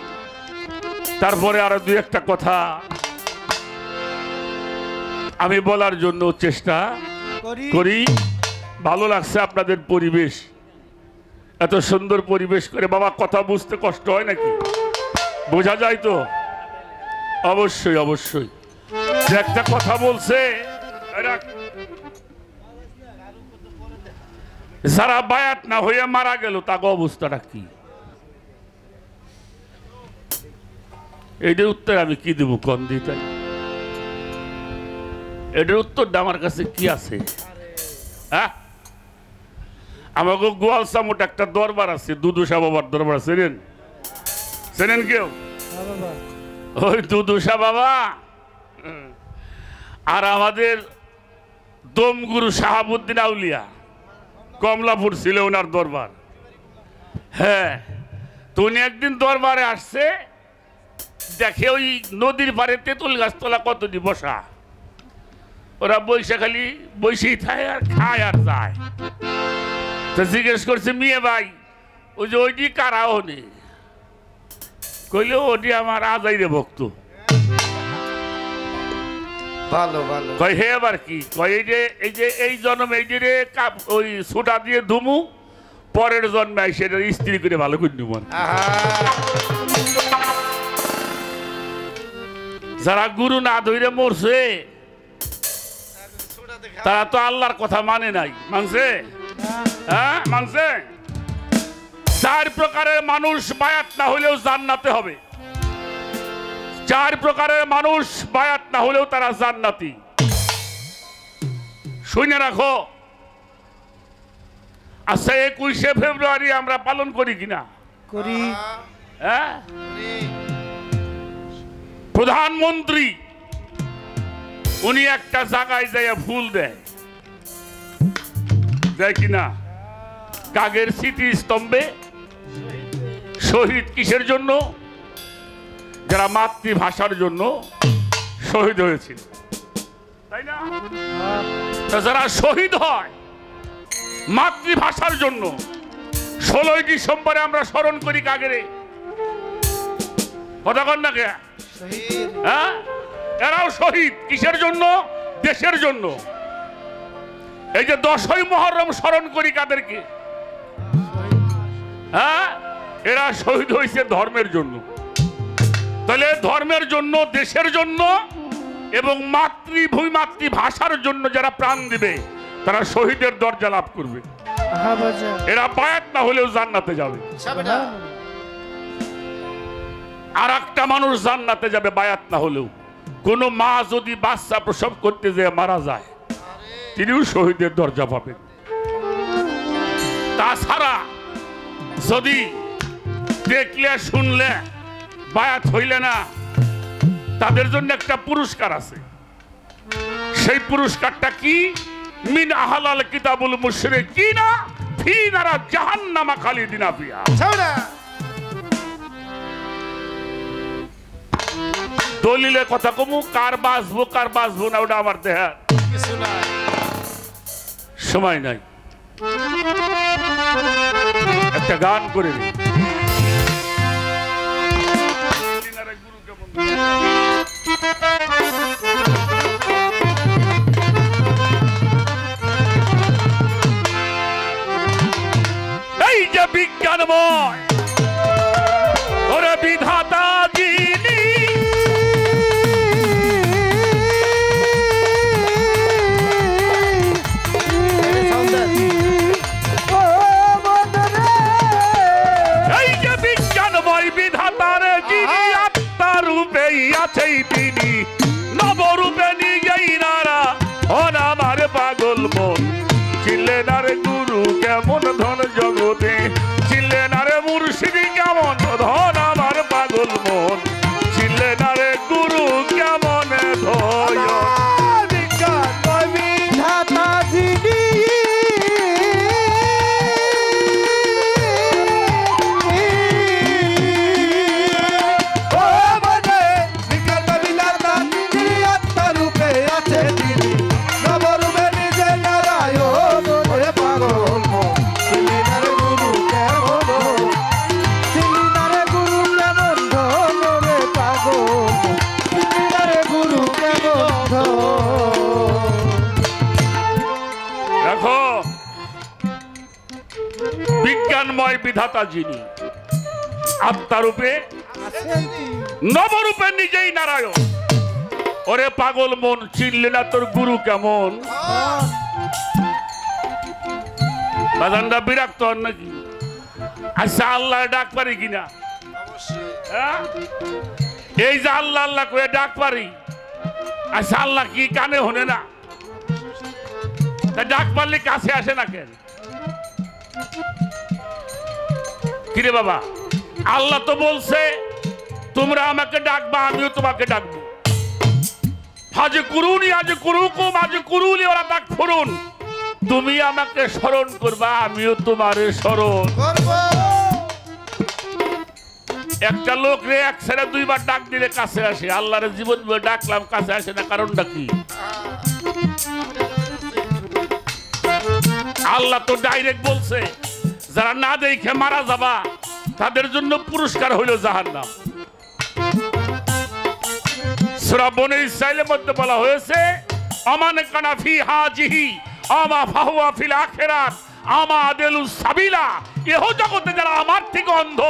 তারপরে আরো দুই একটা কথা। আমি বলার জন্য চেষ্টা করি। ভালো লাগছে আপনাদের পরিবেশ, এত সুন্দর পরিবেশ করে। বাবা কথা বুঝতে কষ্ট হয় নাকি? বোঝা যায় তো? অবশ্যই অবশ্যই। যে একটা কথা বলছে, যারা বায়াত না হয়ে মারা গেল তাকে অবস্থাটা কি? এটার উত্তর আমি কি দেবো কন দিতে? এটার উত্তরটা আমার কাছে কি আছে? হ্যাঁ, আমাকে গোয়ালসামোট একটা দরবার আছে, দুদুসা বাবার দরবার। চেনেন কেউ? ওই দুদুসা বাবা আর আমাদের দমগুরু শাহাবুদ্দিন আউলিয়া কমলাপুর ছিল ওনার দরবার। হ্যাঁ, তো উনি একদিন দরবারে আসছে, দেখে ওই নদীর পাড়ে তেঁতুল গাছ তোলা কতটি বসা, ওরা বৈশা খালি বৈশেই থাকে আর খায় আর যায়। তো জিজ্ঞেস করছে, মেয়ে ভাই ওই যে ওইটি কারাও নেই? কইলে ওটি আমার আজাইরে ভক্ত। ভালো ভালো। কয় হে আবার কি? কয় এই যে এই জন্ম এই যে ওই সুটা দিয়ে ধুমু, পরের জন্মে সেটা স্ত্রী করে ভালো করে নিব। যারা গুরু না ধরে মরছে তারা তো আল্লাহর কথা মানে নাই। মানছে? হ্যাঁ মানছে। 4 প্রকারের মানুষ বায়াত না হলেও জান্নাতে হবে। 4 প্রকারের মানুষ বায়াত না হলেও তারা জান্নাতি। শুনে রাখো। আচ্ছা, 21শে ফেব্রুয়ারি আমরা পালন করি কিনা? করি। হ্যাঁ, প্রধানমন্ত্রী উনি একটা জায়গায় যায় ফুল দেয় কিনা? কাগের স্মৃতিস্তম্ভে। শহীদ কিসের জন্য? যারা মাতৃভাষার জন্য শহীদ হয়েছিল, তাই না? যারা শহীদ হয় মাতৃভাষার জন্য 16ই ডিসেম্বরে আমরা স্মরণ করি কাগেরে। কথা কন না কে? হ্যাঁ, এরাও শহীদ কিসের জন্য? দেশের জন্য। এই যে 10ই মুহররম স্মরণ করি কাদেরকে? হ্যাঁ, এরা শহীদ হয়েছে ধর্মের জন্য। তাহলে ধর্মের জন্য, দেশের জন্য এবং মাতৃভাষার জন্য যারা প্রাণ দিবে তারা শহীদের দরজা লাভ করবে। এরা বায়াত না হলেও জান্নাতে যাবে। আর একটা মানুষ জান্নাতে যাবে বায়াত না হলেও। কোন মা যদি বাচ্চা প্রসব করতে যেয়ে মারা যায়, তিনিও শহীদের দরজা পাবেন। তাছাড়া যদি দেখলে শুনলে বায়াত হইলে না, তাদের জন্য একটা পুরস্কার আছে। সেই পুরস্কারটা কি? মিন আহলাল কিতাবুল মুশরিকিনা ফি নারা জাহান্নামা খালিদিনা ফিহা। দলিলে কথা কমু, কার বাঁচবো না ওটা আমার দেহার সময় নাই। একটা গান করে নি। এই যে বিজ্ঞানময় ওরে বিধাতা যিনি, এই যে বিজ্ঞানময় বিধাতার যিনি আত্মারূপে আছেই তিনি, নবরূপে মনোময় বিধাতা যিনি, আত্মারূপে নবরূপে নিজেই নারায়ণ। ওরে পাগল মন, চিনলে না তোর গুরু কেমন? বাজানটা বিরক্ত হন নাকি? আচ্ছা, আল্লাহ ডাক পারি কিনা? হ্যাঁ? এই যে আল্লাহ আল্লাহ করে ডাক পারি, আচ্ছা আল্লাহ কি কানে হনে না? তা ডাক পারলে কাছে আসে না কেন? কিরে বাবা, আল্লাহ তো বলছে তোমরা আমাকে ডাকবা, আমিও তোমাকে ডাকবো। হাজ কুরুনি আজ কুরুকুম আজ কুরুলি ওরা ডাক ফুরুন। তুমি আমাকে স্মরণ করবা, আমিও তোমারে স্মরণ করব। একটা লোক রে এক ছেড়ে দুইবার ডাক দিলে কাছে আসে, আল্লাহর জীবন ডাকলাম কাছে আসে না, কারণটা কি? আল্লাহ তো ডাইরেক্ট বলছে যারা না দেখে মারা যাবা তাদের জন্য পুরস্কার হইল জাহান্নাম। সূরা বনী ইসরাঈলের মধ্যে বলা হয়েছে আমান কানা ফি হাজিহি আমা ফাহুয়া ফিল আখিরাত আমা আদেলু সাবিলা। এহ জগতে যারা আমার থেকে অন্ধ,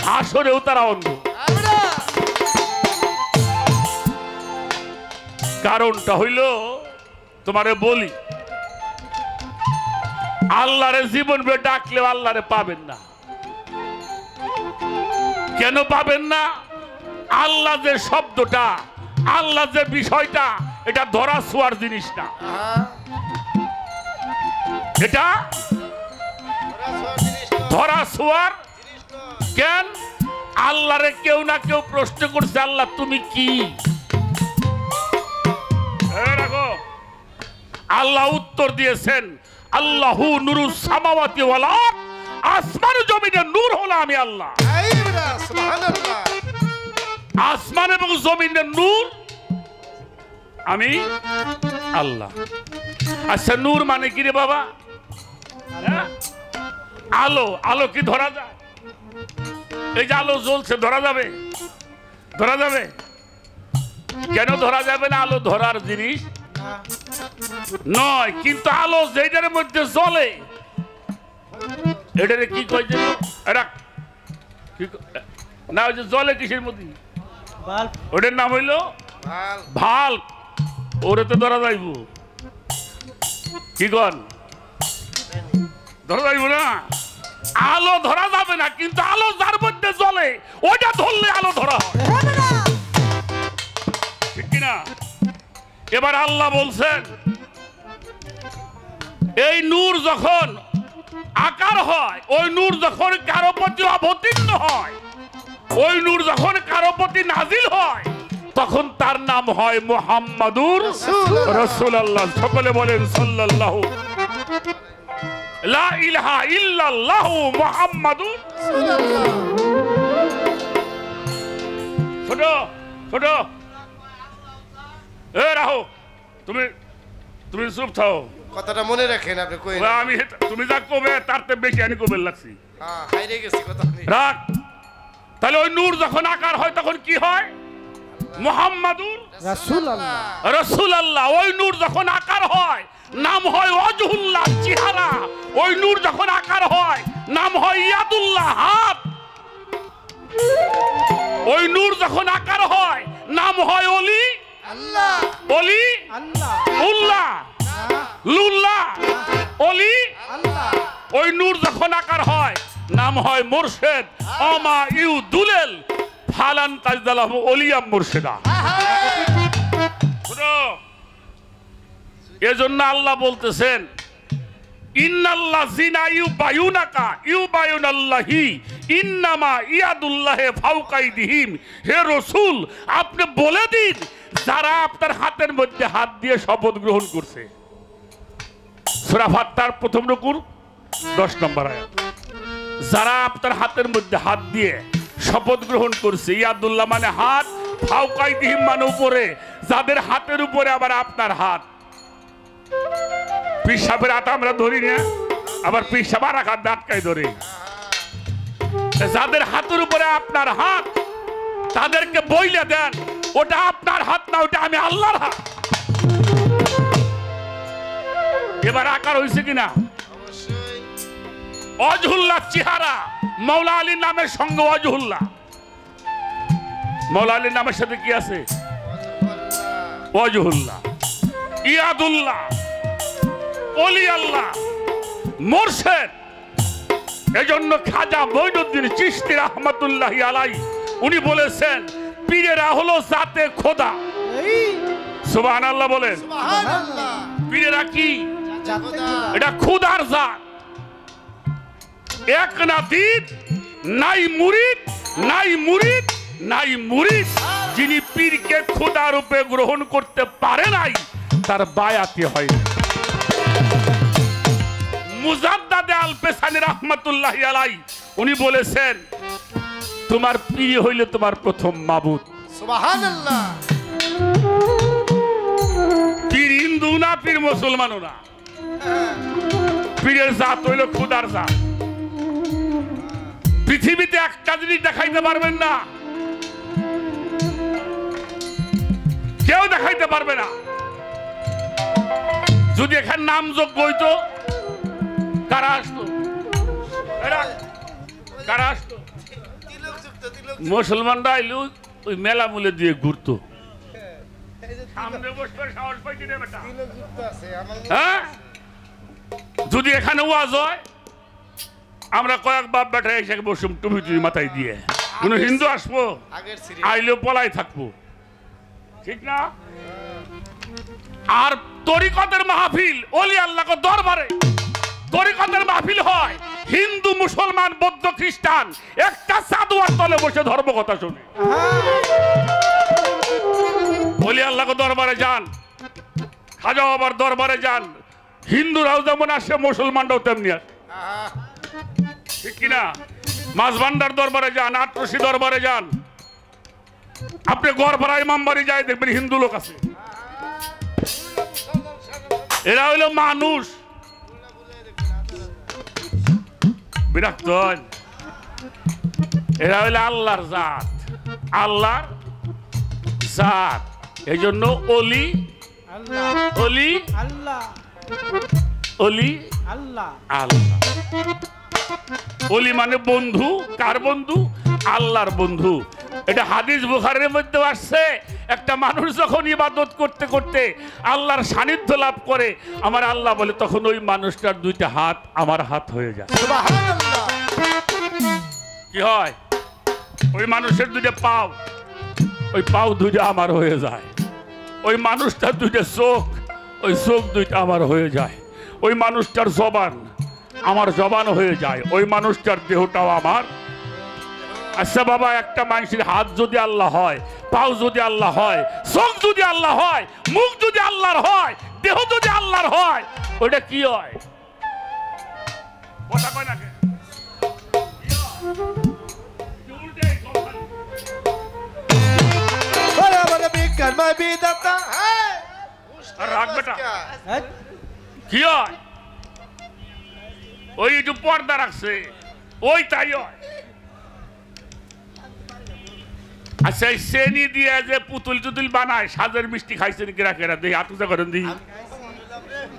হাসরেও তারা অন্ধ। কারণটা হইল তোমারে বলি, আল্লাহরে জীবন ডাকলেও আল্লাহরে পাবেন না। কেন পাবেন না? আল্লাহ যে শব্দটা, আল্লাহ যে বিষয়টা, এটা ধরা ছোঁয়ার জিনিস না। এটা ধরা ছোঁয়ার কেন? আল্লাহরে কেউ না কেউ প্রশ্ন করছে, আল্লাহ তুমি কি? রাখো, আল্লাহ উত্তর দিয়েছেন আল্লাহু নুরুস সামাওয়াতি ওয়াল আরদ। আসমান জমিনে নূর হলো আমি আল্লাহ। সুবহানাল্লাহ। আসমান এবং জমিনের নূর আমি আল্লাহ। আচ্ছা, নূর মানে কি রে বাবা? আলো। আলো কি ধরা যায়? এই যে আলো জ্বলছে, ধরা যাবে? ধরা যাবে? কেন ধরা যাবে না? আলো ধরার জিনিস নয়। কিন্তু আলো যেটার মধ্যে জ্বলে, এটারে কি কয় যেন? না, ওই যে জ্বলে কিসের মধ্যে, ওটার নাম হইল ভাল্ব। ওরে তো ধরা যাইব, কি কন? ধরা যাইব না। আলো ধরা যাবে না, কিন্তু আলো যার মধ্যে জ্বলে ওইটা ধরলে আলো ধরা হয়, ঠিক কিনা? এবার আল্লাহ বলছেন এই নূর যখন আকার হয়, ওই নূর যখন কারো প্রতি অবতীর্ণ হয়, ওই নূর যখন কারো প্রতি নাজিল হয়, তখন তার নাম হয় মুহাম্মাদুর রাসূলুল্লাহ। সকলে বলেন সাল্লাল্লাহু লা ইলাহা ইল্লাল্লাহু মুহাম্মাদুর রাসূলুল্লাহ। ছোট ছোট এ রাহো, তুমি চুপ থাও, কথাটা মনে রাখেন আপনি। কই আমি তুমি যা কবে তার থেকে বেশি আমি কবে লাগছি। হ্যাঁ, হাইরে গেছি কথা রাখ। তাহলে ওই নূর যখন আকার হয় তখন কি হয়? মুহাম্মাদুর রাসূলুল্লাহ। রাসূলুল্লাহ। ওই নূর যখন আকার হয় নাম হয় ওয়াজহুল্লাহ, চেহারা। ওই নূর যখন আকার হয় নাম হয় ইয়াদুল্লাহ, হাত। ওই নূর যখন আকার হয় নাম হয় ওলি আল্লাহ, ওলি আল্লাহ, উল্লাহ লুল্লাহ, ওলি আল্লাহ। ওই নূর যখন আকার হয় নাম হয় মুর্শিদ। আমা ইউ দুলেল ফালান তাজদালাহু ওলিয়াম মুর্শিদা। এজন্য আল্লাহ বলতেছেন ইন্নাল্লাযিনা ইউবায়ুনাকা ইউবায়ুনাল্লাহি ইন্নামা ইয়াদুল্লাহি ফাওকা আইদিহিম। হে রাসূল, আপনি বলে দিন যারা আপনার হাতের মধ্যে হাত দিয়ে শপথ গ্রহণ করছে। সূরা ফাত্তার প্রথম রুকুর 10 নম্বর আয়াত। যারা আপনার হাতের মধ্যে হাত দিয়ে শপথ গ্রহণ করছে, ইয়াদুল্লাহ মানে হাত, ফাওকা আইদিহিম মানে উপরে, যাদের হাতের উপরে আবার আপনার হাত। পিসাবের হাত আমরা ধরি না, আবার পিসাব আর হাত আটকাই ধরি। যাদের হাতের উপরে আপনার হাত, তাদেরকে বইলে দেন ওটা আপনার হাত না, ওটা আমি আল্লাহর হাত। এবার আকার হয়েছে কিনা? অজহুল্লাহ চেহারা, মৌলা আলীর নামের সঙ্গে অজহুল্লাহ। মৌলা আলীর নামের সাথে কি আছে? ওয়াজহুল্লাহ, ইয়াদুল্লাহ, ওলি আল্লাহ, মুর্শিদ। এজন্য খাজা মঈনুদ্দিন চিশতি রাহমাতুল্লাহি আলাইহি উনি বলেছেন পীরেরা হলো জাতে খোদা। সুবহানাল্লাহ বলেন। সুবহানাল্লাহ। পীরেরা কি? জানতে এটা খোদার জাত। এক না দ্বিত, নাই মুরিদ, নাই মুরিদ, নাই মুরিদ। যিনি পীরকে খোদা রূপে গ্রহণ করতে পারে নাই তার বায়াতি হয়নি। মুজাদ্দাদ আল পেসানি রাহমাতুল্লাহি আলাইহি উনি বলেছেন তোমার পীর হইলে তোমার প্রথম মাবুদ। সুবহানাল্লাহ। পীর হিন্দু না, পীর মুসলমানও না, পীরের জাত হইল খোদার জাত। পৃথিবীতে একটা জিনিস দেখাইতে পারবেন না, কেউ দেখাইতে পারবে না। যদি এখানে নামযোগ্য হইতো কারা আসতো? কারা আসতো? মুসলমানরা আইলো ওই মেলা মূলে দিয়ে ঘুরতো। সামনে বসবে সাহস পাইতি রে বেটা। হ্যাঁ, যদি এখানে ওয়াজ হয় আমরা কয়েক বাপ বেটা এসে বসুম টুপি টুপি মাথায় দিয়ে। কোন হিন্দু আসবো আইলেও পলাই থাকবো, ঠিক না? আর তরিকতের মাহফিল ওলি আল্লাহর দরবারে তরিকতের মাহফিল হয়, হিন্দু মুসলমান বৌদ্ধ খ্রিস্টান একটা সাধুয়ার তলে বসে ধর্মকথা শুনে। ওলি আল্লাহর দরবারে যান, খাজা বাবার দরবারে যান, হিন্দুরাও যেমন আসে মুসলমানরাও তেমনি আসে, ঠিক কিনা? মাছ ভান্ডার দরবারে যান, আটরশি দরবারে যান, আপনি গড়পাড়া ইমামবাড়ি যাই দেখবেন হিন্দু লোক আছে। এরা হইল মানুষ, বিরক্ত। এরা হইল আল্লাহর জাত, আল্লাহর জাত। এই জন্য অলি অলি আল্লাহ অলি আল্লাহ আল্লাহ। অলি মানে বন্ধু। কার বন্ধু? আল্লাহর বন্ধু। এটা হাদিস বুখারীর মধ্যে আসছে, একটা মানুষ যখন ইবাদত করতে করতে আল্লাহর সান্নিধ্য লাভ করে, আমার আল্লাহ বলে তখন ওই মানুষটার দুইটা হাত আমার হাত হয়ে যায়। সুবহানাল্লাহ। কি হয়? ওই মানুষের দুইটা পাও, ওই পাও দুইটা আমার হয়ে যায়। ওই মানুষটার দুইটা চোখ, ওই চোখ দুইটা আমার হয়ে যায়। ওই মানুষটার জবান আমার জবান হয়ে যায়। ওই মানুষটার দেহটাও আমার। আচ্ছা বাবা, একটা মানুষের হাত যদি আল্লাহ হয়, পাও যদি আল্লাহ হয়, চোখ যদি আল্লাহ হয়, মুখ যদি আল্লাহর হয়, দেহ যদি আল্লাহর হয়, ওইটা কি হয়? কথা কয় না কে? বড় বড় বিজ্ঞানময় বিধাতা। আর রাখ বেটা। কি হয়? ওই একটু পর্দা রাখছে, ওই তাই হয়। আচ্ছা, এই শ্রেণী দিয়ে যে পুতুল টুতুল বানায়, সাজের মিষ্টি খাইছেন কেরা কেরা? দেখি হাত উঁচা করেন দিই।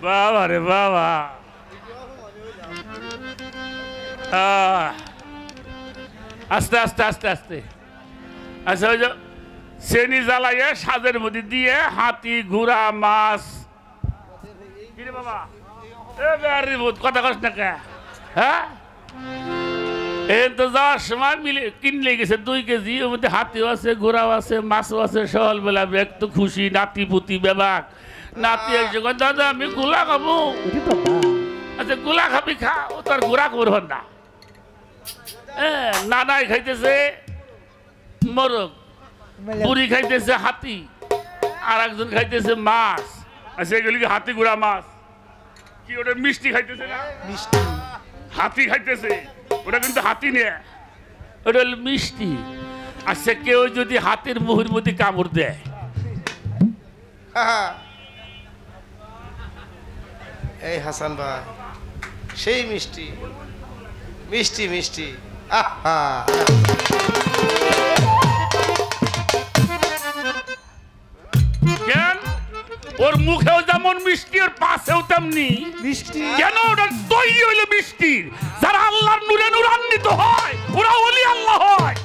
বাবা রে বাবা, আস্তে আস্তে আস্তে আস্তে। আচ্ছা, ওই যে শ্রেণী জ্বালাইয়ে সাজের মধ্যে দিয়ে হাতি ঘোড়া মাছ। কিরে বাবা, কথা কস না কে? হ্যাঁ, এই তো যাওয়ার সময় মিলে কিনলে গেছে 2 কেজি। ওর মধ্যে হাতিও আছে, ঘোড়াও আছে, মাছও আছে। সকালবেলা একটু খুশি, নাতি পুতি বেবাক। নাতি এসে দাদা আমি গোলা খাবো। আচ্ছা, গোলা খাবি খা, ও তার গোড়া করবেন না। নানাই খাইতেছে মোরগ, বুড়ি খাইতেছে হাতি, আর একজন খাইতেছে মাছ। আচ্ছা, এগুলি কি হাতি ঘোড়া মাছ? কি ওটা মিষ্টি খাইতেছে না? মিষ্টি হাতি খাইতেছে, ওটা কিন্তু হাতি নিয়ে, ওটা হলো মিষ্টি। আচ্ছা, কেউ যদি হাতির মুহুর মধ্যে কামড় দেয়, এই হাসান ভাই সেই মিষ্টি মিষ্টি মিষ্টি। আহা, কেন ওর মুখেও যেমন মিষ্টি ওর পাশেও তেমনি মিষ্টি কেন ওটা তৈরি হইলো মিষ্টি যারা আল্লাহর নূরে নূরান্বিত হয় ওরা ওলি আল্লাহ হয়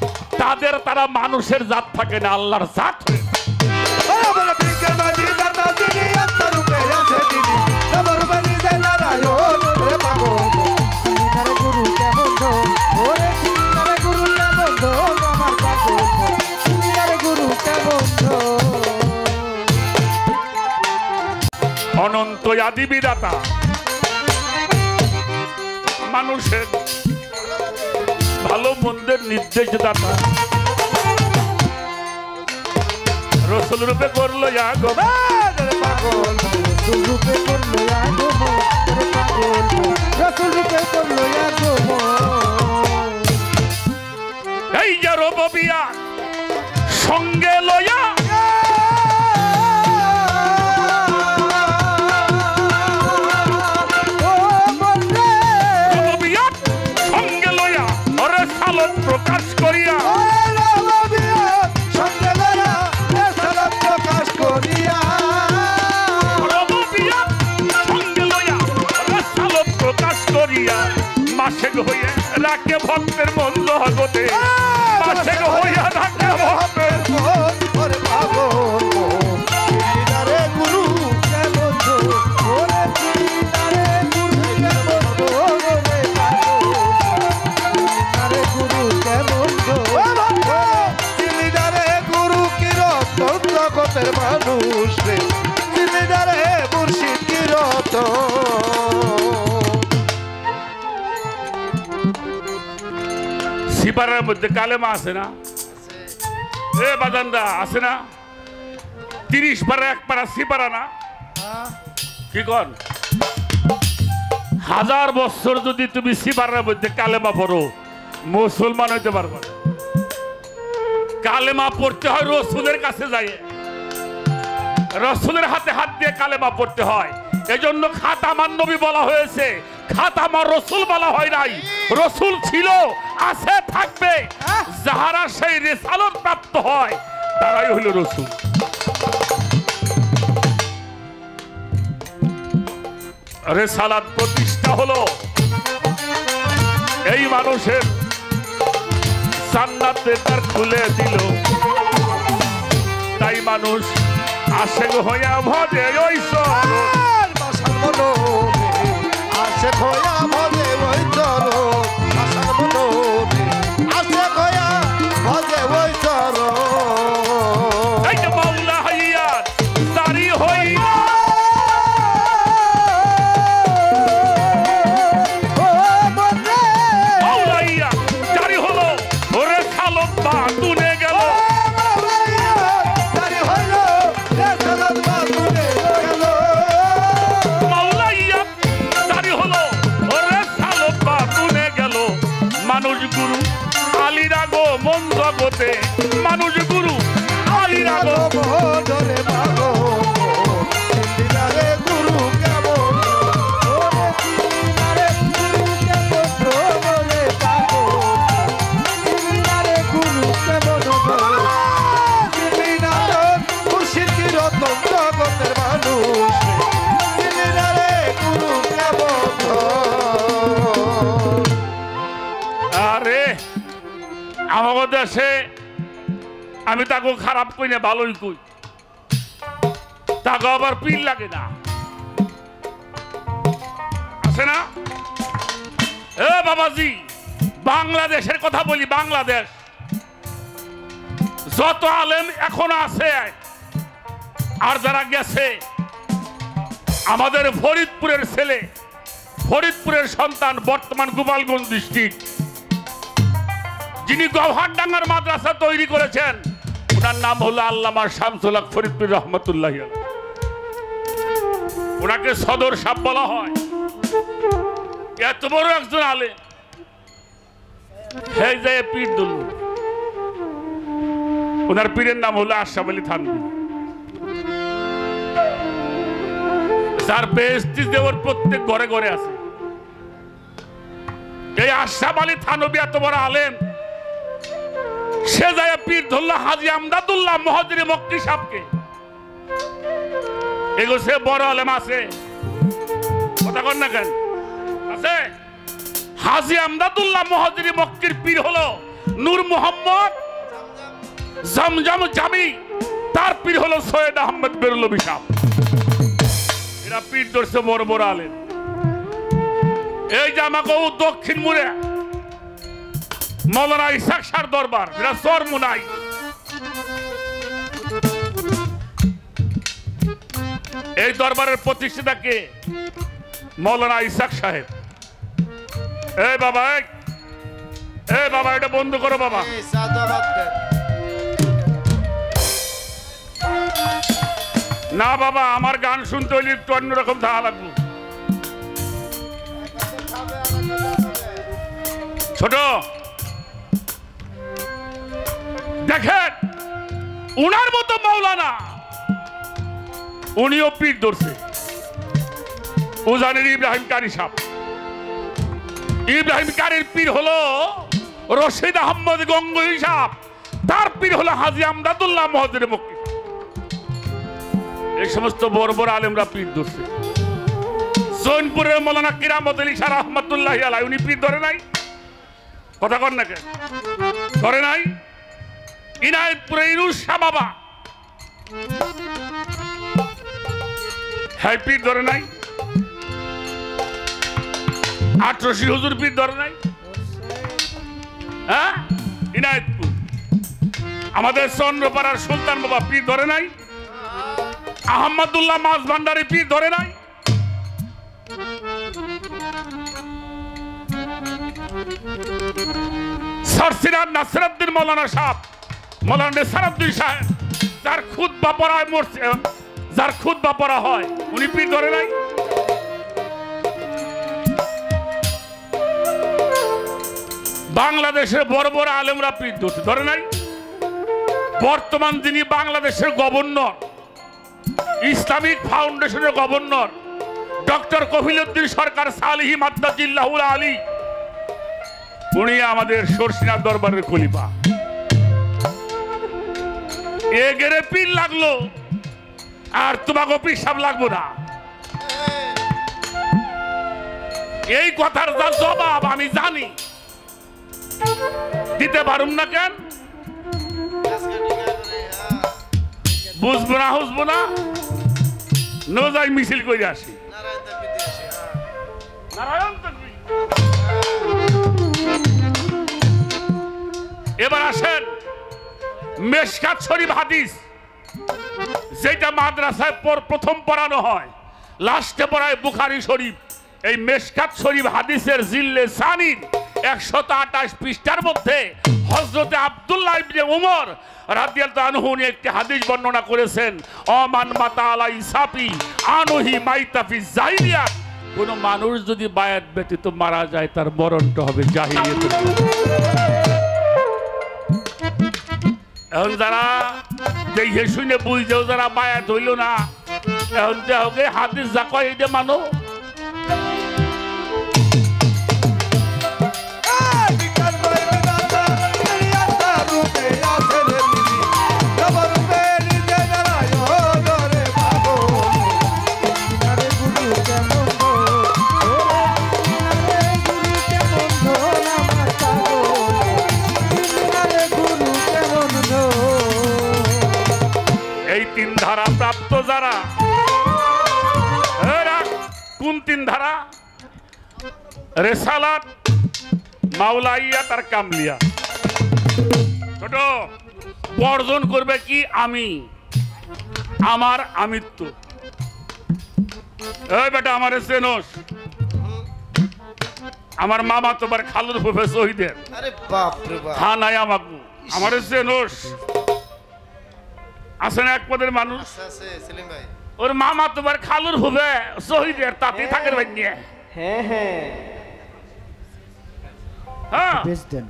তারা মানুষের জাত থাকে না আল্লাহর জাত হয় বলে বিজ্ঞান মাঝি দাতা তিনি আত্মারূপে আছে তিনি নবর বাণী যায় নারায়ণ রে পাগল তারে গুরু কেমন গো ওরে তারে গুরু কেমন গো আমার পাগল তারে গুরু কেমন গো অনন্ত আদি বিধাতা মানুষের ভালো মন্দের নির্দেশদাতা রসুল রূপে করলো গো রে পাগল রসুল রূপে করলো আগমন তারে পাগল রসুল রূপে করলো আগমন এই যে রবিয়া সঙ্গে লয়া রবিয়া সঙ্গে লয়া ওরে সালত প্রকাশ করিয়া রবিয়া সঙ্গে লয়া ওরে সালত প্রকাশ করিয়া মাসেক হয়ে রাখে ভক্তের মন জগতে মাসেক হইয়া রাখে ভক্তের গুরু কেমন গো ওরে তারে গুরু কেমন গো ওরে তারে গুরু কেমন গো জগতের মানুষ রে জিমিদারে মুর্শিদ কিরত সিপারের মধ্যে কালেমা আছে না এ বাজানদা আছে না 30 পারা এক পারা সিপারা না কি কন 1000 বছর যদি তুমি সিপারের মধ্যে কালেমা পড়ো মুসলমান হইতে পারবে না কালেমা পড়তে হয় রসুলের কাছে যায় রসুলের হাতে হাত দিয়ে কালেমা পড়তে হয় এজন্য খাতামান নবী বলা হয়েছে খাতামার রসুল বলা হয় নাই রসুল ছিল আছে থাকবে যাহারা সেই রিসালত প্রাপ্ত হয় তারাই হইল রসুল রিসালাত প্রতিষ্ঠা হলো এই মানুষের জান্নাতের দ্বার খুলে দিল তাই মানুষ আশেক হইয়া ভজে ওই আসে খয়া ভজে ওই চরো আসার মনো আসে খয়া ভজে ওই চরো এই যে মাওলা হইয়া দাড়ি হইয়া মাওলা হইয়া দাড়ি হলো ওরে সালত বা তুলে গেল মাওলা হইয়া দাড়ি হলো ওরে সালত বা তুলে গেল মানুষ গুরু আলীরা গো মন জগতে মানুষ গুরু আলীরা গো ধরে ভাগো দিদারে গুরু কেমন তারে গুরু কেমন গো ওরে পাগল তারে গুরু কেমন গো মুর্শিদ কি রতন জগতের মানুষ দিদারে গুরু কেমন আরে আমাদের দেশে আমি তাকে খারাপ কই না ভালোই কই তাকে আবার পিল লাগে না আছে না এ বাবাজি বাংলাদেশের কথা বলি বাংলাদেশ যত আলেম এখন আছে আর যারা গেছে আমাদের ফরিদপুরের ছেলে ফরিদপুরের সন্তান বর্তমান গোপালগঞ্জ ডিস্ট্রিক্ট যিনি গওহারডাঙ্গার মাদ্রাসা তৈরি করেছেন ওনার নাম হলো আল্লামা শামসুল হক ফরিদপুর রহমতুল্লাহ ওনাকে সদর সাহেব বলা হয় এত বড় একজন আলেম এই যে পীর দুল ওনার পীরের নাম হলো আশরাফ আলী থানভী যার বেহেশতি দেওয়ার প্রত্যেক ঘরে ঘরে আছে এই আশরাফ আলী থানভী এত বড় আলেম সে যায় পীর ধরল হাজী আমদাদুল্লাহ মহাজির মক্কি সাহেবকে এগোছে বড় আলেম আছে, কথা কন না কেন? আছে হাজী আমদাদুল্লাহ মুহাজিরি মক্কির পীর হলো নূর মোহাম্মদ জমজম জামি, তার পীর হলো সৈয়দ আহমদ বেরলভী সাহেব। এরা পীর ধরছে বড় বড় আলেম। এই যে আমাকে দক্ষিণ মুড়ে মৌলানা ইসাক শাহর দরবার, যেটা চরমুনাই, এই দরবারের প্রতিষ্ঠাতা কে? মৌলানা ইসাক সাহেব। এই বাবা, এই বাবা, এটা বন্ধ করো বাবা। না বাবা, আমার গান শুনতে হইলে একটু অন্যরকম ধারা লাগলো। ছোট দেখেন, উনার মতো মাওলানা উনিও পীর ধরছে। উজানের ইব্রাহিম কারি সাহেব, ইব্রাহিম কারির পীর হলো রশিদ আহমদ গঙ্গুহি সাহেব, তার পীর হলো হাজী আমদাদুল্লাহ মুহাজিরি মক্কি। এই সমস্ত বড় বড় আলেমরা পীর ধরছে। জৈনপুরের মৌলানা কিরামত আলী শাহ রহমাতুল্লাহি আলাইহি, উনি পীর ধরে নাই? কথা কন না কেন? ধরে নাই? ইনায়েতপুরে ইনুস শাহ বাবা, হ্যাঁ পীর ধরে নাই? ৮৮০ হুজুর পীর ধরে নাই? হ্যাঁ, ইনায়েতপুর আমাদের চন্দ্রপাড়ার সুলতান বাবা পীর ধরে নাই? আহমদুল্লাহ মাছ ভান্ডারী পীর ধরে নাই? সরসিরাজ নাসিরউদ্দিন মৌলানা সাহেব, মৌলানা নেসারউদ্দিন সাহেব, যার খুতবা পড়ায় মরছে, যার খুতবা পড়া হয়, উনি পীর ধরে নাই? বাংলাদেশের বড় বড় আলেমরা পীর ধরছে, ধরে নাই? বর্তমান যিনি বাংলাদেশের গভর্নর, ইসলামিক ফাউন্ডেশনের গভর্নর ডক্টর কফিলউদ্দিন সরকার সালিহি মাদ্দাজিল্লাহুল আলী, উনি আমাদের সরসিনার দরবারের খলিফা। এ গেরে পীর লাগলো, আর তোমাকে পীর সাহেব লাগবো না। এই কথার যা জবাব আমি জানি, দিতে পারুম না কেন? বুঝবো না, বুঝবো না, নো যাই মিছিল করে আসি। নারায়ণ তাকবীর। এবার আসেন মেশকাত শরীফ হাদিস, যেটা মাদ্রাসায় প্রথম পড়ানো হয়, লাস্টে পড়ায় বুখারী শরীফ। এই মেশকাত শরীফ হাদিসের জিল্লে সানির 128 পৃষ্ঠার মধ্যে হযরতে আব্দুল্লাহ ইবনে উমর রাদিয়াল্লাহু আনহু একটি হাদিস বর্ণনা করেছেন, অমান মাতা আলাই সাফি আনহি মাইতা ফি জাহিলিয়াত। কোন মানুষ যদি বায়াত ব্যতীত মারা যায়, তার মরণটা হবে জাহিলিয়াতের। এখন যারা দেখে শুনে বুঝতেও যারা বায়াত হইল না, এখন দেহকে হাদিস যা কয় এটা মানো। ধারা প্রাপ্ত যারা, কোন তিন ধারা? রেসালাত, মাওলাইয়া, তার কামলিয়া। ছোট বর্জন করবে কি? আমি, আমার আমিত্ব। এই বেটা আমার চেনস, আমার মামা তোমার খালুর ফুফে শহীদের। আরে বাপ রে বাপ, হ্যাঁ নাই আমাকে আমার চেনস আছে না এক পদের মানুষ, সেলিম ভাই, ওর মামা তোমার খালুর হবে শহীদের, তাতে থাকের ভাই নিয়ে। হ্যাঁ হ্যাঁ, হ্যাঁ, বেশ দেন।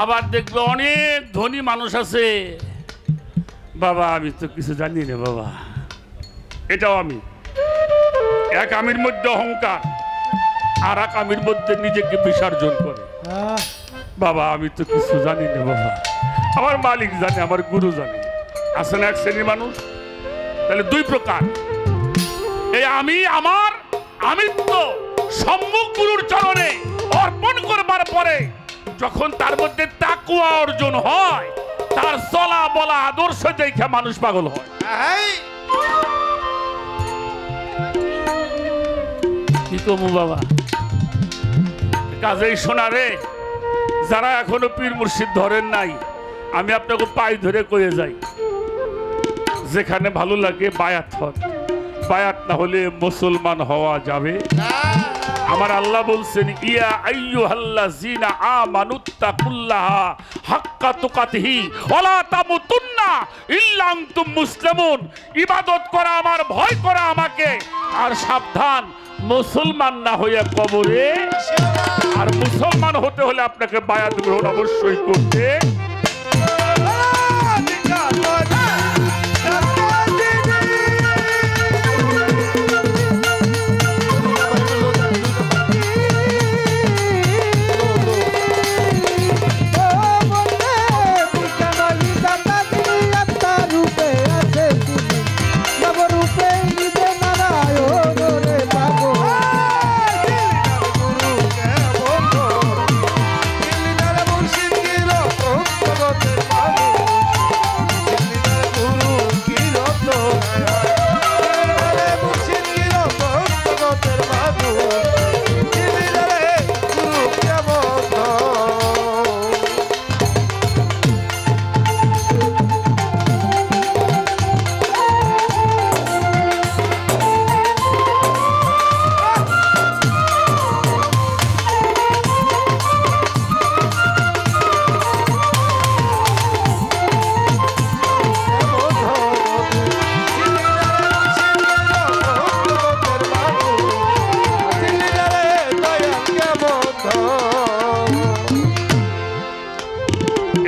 আবার দেখবে অনেক ধনী মানুষ আছে, বাবা আমি তো কিছু জানি না বাবা, এটাও আমি। এক আমির মধ্যে অহংকার, আর এক আমির মধ্যে নিজেকে বিসর্জন করে, বাবা আমি তো কিছু জানি না বাবা, আমার মালিক জানে, আমার গুরু জানে। আছে না এক শ্রেণীর মানুষ? তাহলে দুই প্রকার, আমি আমার আমিত্ব সম্মুখ গুরুর চরণে অর্পণ করবার পরে যখন তার মধ্যে তাকওয়া অর্জন হয়, তার চলা বলা আদর্শ দেখে মানুষ পাগল হয়। কি কমু বাবা, কাজেই শোনা রে, যারা এখনো পীর মুর্শিদ ধরেন নাই, আমি আপনাকে পাই ধরে কয়ে যাই, যেখানে ভালো লাগে বায়াত হন। বায়াত না হলে মুসলমান হওয়া যাবে? আমার আল্লাহ বলছেন, ইয়া আইয়ুহাল্লাযীনা আমানুত্তাকুল্লাহা হাক্কা তুকাতিহি ওয়ালা তামুতুন্না ইল্লা আনতুম মুসলিমুন। ইবাদত করা আমার, ভয় করা আমাকে, আর সাবধান মুসলমান না হয়ে কবরে। আর মুসলমান হতে হলে আপনাকে বায়াত গ্রহণ অবশ্যই করতে।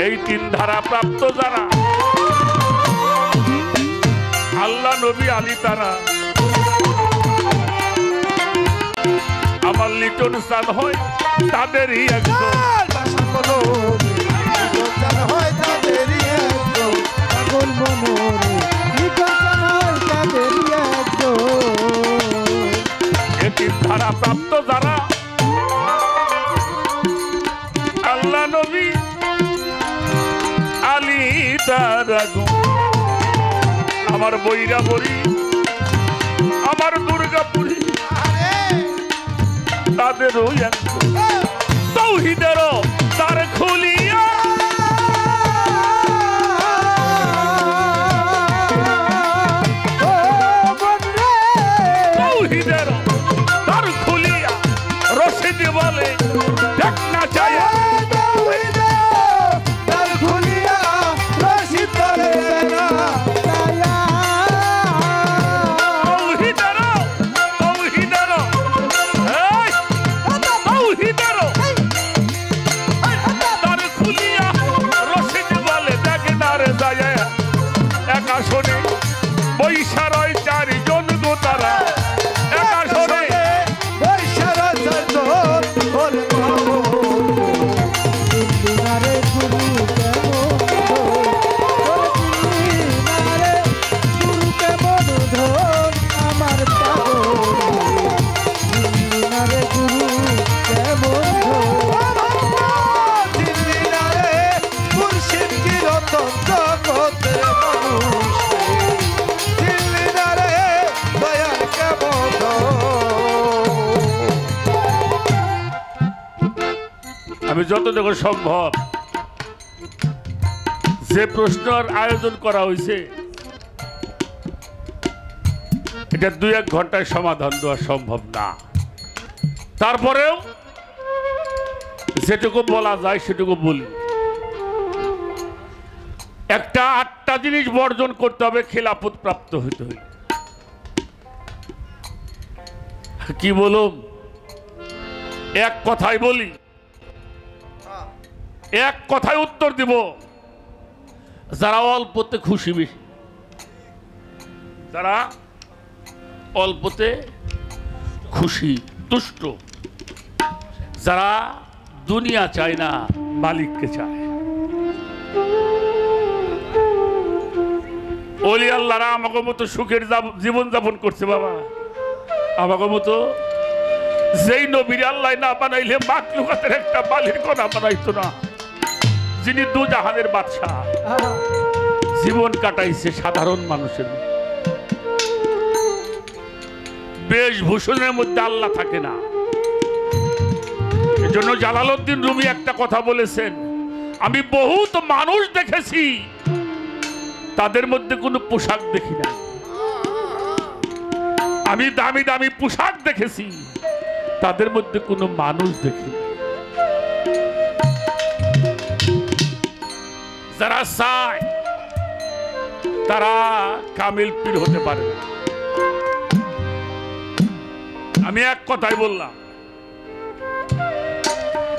এই তিন ধারা প্রাপ্ত যারা, আল্লাহ নবী আলী তারা, আমার লিটন সান হয় তাদেরই একজন। এই তিন ধারা প্রাপ্ত যারা, আল্লাহ নবী আলী তারা, আমার বইরা বড়ি, আমার দুর্গাপুরী, তাদেরও তৌহিদেরও তার খুলিয়া, তৌহিদেরও তার খুলিয়া রশিদ বলে দেখ না চায়। বৈশারয় চারিজন গো তারা, একা শোনে বৈশারয় চারজন আমি যতটুকু সম্ভব যে প্রশ্নের আয়োজন করা হয়েছে এটা 2-1 ঘন্টায় সমাধান দেওয়া সম্ভব না। তারপরেও যেটুকু বলা যায় সেটুকু বলি। একটা 8টা জিনিস বর্জন করতে হবে খেলাফত প্রাপ্ত হইতে হইলে। কি বলুন, এক কথায় বলি, এক কথায় উত্তর দিব। যারা অল্পতে খুশি, বেশি যারা অল্পতে খুশি তুষ্ট, যারা দুনিয়া চায় না মালিককে চায়, ওলি আল্লাহরা আমাকে মতো সুখের জীবন যাপন করছে বাবা। আমাকে মতো যেই নবীর আল্লাহ না বানাইলে মাখলুকাতের একটা বালির কণা বানাইতো না, যিনি দু জাহানের বাদশাহ, জীবন কাটাইছে সাধারণ মানুষের। বেশভূষণের মধ্যে আল্লাহ থাকে না। এজন্য জালালউদ্দিন রুমি একটা কথা বলেছেন, আমি বহুত মানুষ দেখেছি, তাদের মধ্যে কোনো পোশাক দেখি না। আমি দামি দামি পোশাক দেখেছি, তাদের মধ্যে কোনো মানুষ দেখি না। যারা চায় তারা কামিল পীর হতে পারে না। আমি এক কথাই বললাম,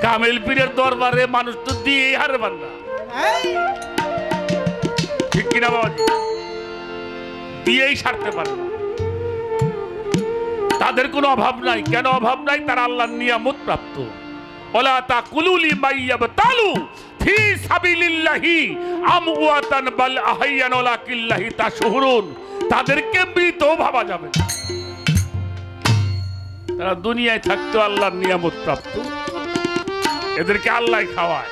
কামিল পীরের দরবারে মানুষ তো দিয়ে হারে বান্দা, ঠিক কিনা বাবাজি? দিয়েই সারতে পারে না। তাদের কোনো অভাব নাই। কেন অভাব নাই? তারা আল্লাহর নিয়ামত প্রাপ্ত। ওয়ালা তাকুলু লিমান ইয়াবতালু ফি সাবিলিল্লাহি আমওয়াতান বাল আহইয়ান ওয়ালাকিল্লাহি তাশহুরুন। তাদেরকে মৃত ভাবা যাবে না। তারা দুনিয়ায় থাকতো আল্লাহর নিয়ামত প্রাপ্ত, এদেরকে আল্লাহ খাওয়ায়।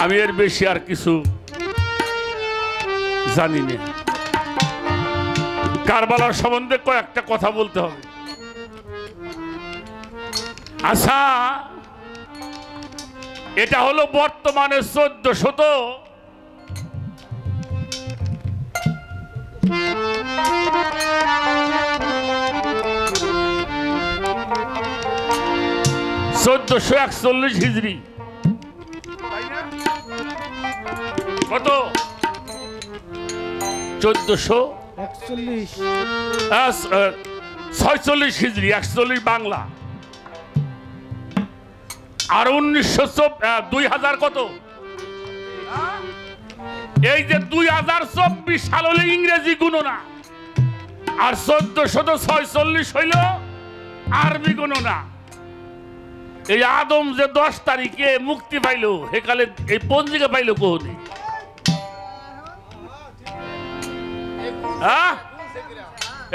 আমি এর বেশি আর কিছু জানি না। কারবালার সম্বন্ধে কয়েকটা কথা বলতে হবে। আচ্ছা, এটা হলো বর্তমানে 1441 হিজরি। কত? 1446 হিজরি, 41 বাংলা। আর 2000 কত? এই যে 2024 সাল হলে ইংরেজি গণনা, আর 1446 হইল আরবি গণনা। এই আদম যে 10 তারিখে মুক্তি পাইল, সেকালে এই পঞ্জিকা পাইল কোহনি?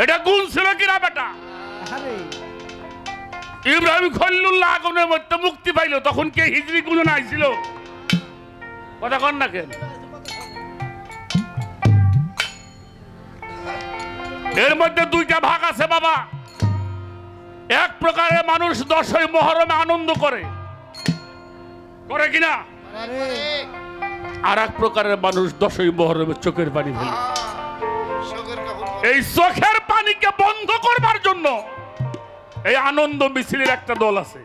এটা গুণ ছিল কিনা বেটা? ইব্রাহিম খলিলুল্লাহ আগুনের মধ্যে মুক্তি পাইল, তখন কে হিজরি গুণনা আইছিল? কথা কন না কেন? এর মধ্যে দুইটা ভাগ আছে বাবা। এক প্রকারের মানুষ 10ই মুহররমে আনন্দ করে, করে কিনা? আর এক প্রকারের মানুষ 10ই মুহররমে চোখের পানি ফেলে। এই চোখের পানিকে বন্ধ করবার জন্য এই আনন্দ মিছিলের একটা দল আছে।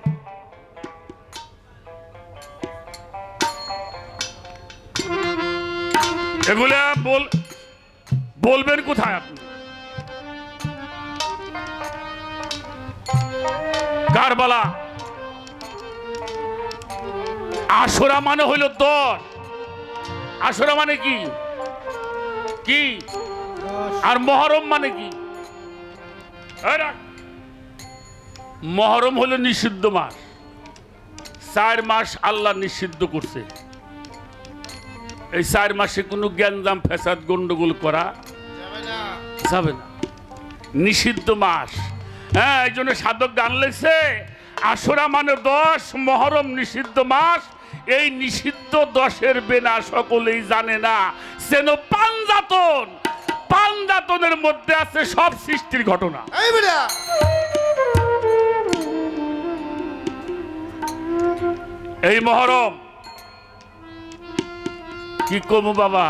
এগুলা বলবেন কোথায় আপনি? কারবালা আশুরা মানে হইল 10। আশুরা মানে কি? কি? আর মুহররম মানে কি? মুহররম হলো নিষিদ্ধ মাস। 4 মাস আল্লাহ নিষিদ্ধ করছে। এই 4 মাসে কোনো গ্যাঞ্জাম ফ্যাসাদ গন্ডগোল করা যাবে না, নিষিদ্ধ মাস। হ্যাঁ, এই জন্য সাধক গান লেগছে, আশুরা মানে 10, মুহররম নিষিদ্ধ মাস। এই নিষিদ্ধ 10-এর বেনা সকলেই জানে না। যেন পাঞ্জাতন, পাঞ্জাতনের মধ্যে আছে সব সৃষ্টির ঘটনা। এই মুহররম কি কমু বাবা,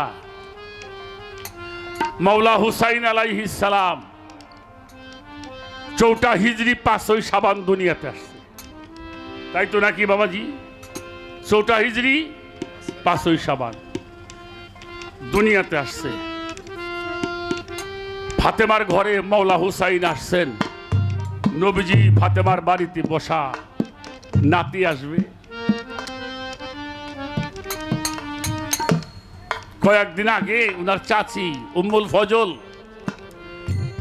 মাওলা হুসাইন আলাইহিস সালাম 4 হিজরি 5ই শাবান দুনিয়াতে আসছে, তাই তো নাকি বাবাজি? 4 হিজরি 5ই শাবান দুনিয়াতে আসছে। ফাতেমার ঘরে মাওলা হুসাইন আসছেন। নবীজি ফাতেমার বাড়িতে বসা, নাতি আসবে। কয়েকদিন আগে উনার চাচি উম্মুল ফজল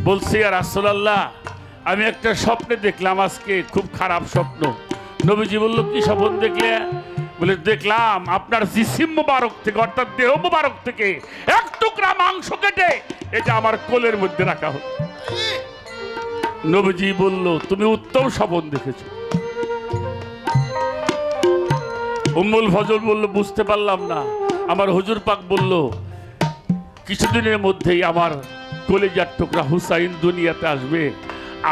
বলছে, ইয়া রাসূলুল্লাহ, আমি একটা স্বপ্নে দেখলাম আজকে, খুব খারাপ স্বপ্ন। নবীজি বলল, কি স্বপ্ন দেখলে? বলে, দেখলাম আপনার জিসিম মুবারক থেকে, অর্থাৎ দেহ মুবারক থেকে এক টুকরা মাংস কেটে এটা আমার কোলের মধ্যে রাখা হলো। নবীজি বলল, তুমি উত্তম স্বপ্ন দেখেছো। উম্মুল ফজল বলল, বুঝতে পারলাম না। আমার হুজুর পাক বলল, কিছুদিনের মধ্যেই আমার কলিজার টুকরা হুসাইন দুনিয়াতে আসবে,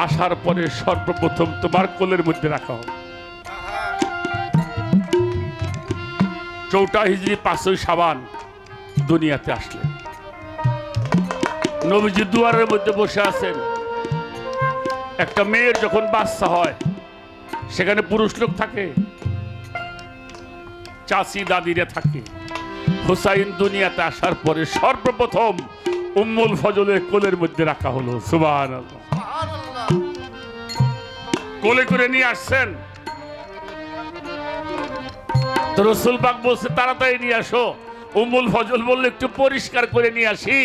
আসার পরে সর্বপ্রথম তোমার কোলের মধ্যে রাখা হবে। 4 হিজরি 5 শাবান দুনিয়াতে আসলেন। নবীজি দুয়ারের মধ্যে বসে আছেন। একটা মেয়ের যখন বাচ্চা হয়, সেখানে পুরুষ লোক থাকে, চাচি দাদিরা থাকে। হুসাইন দুনিয়াতে আসার পরে সর্বপ্রথম উম্মুল ফজলের কোলের মধ্যে রাখা হলো। সুবহানাল্লাহ। কোলে করে নিয়ে আসছেন। তো রাসূল পাক বলছে, তাড়াতাড়ি নিয়ে আসো। উম্মুল ফজল বলল, একটু পরিষ্কার করে নিয়ে আসি।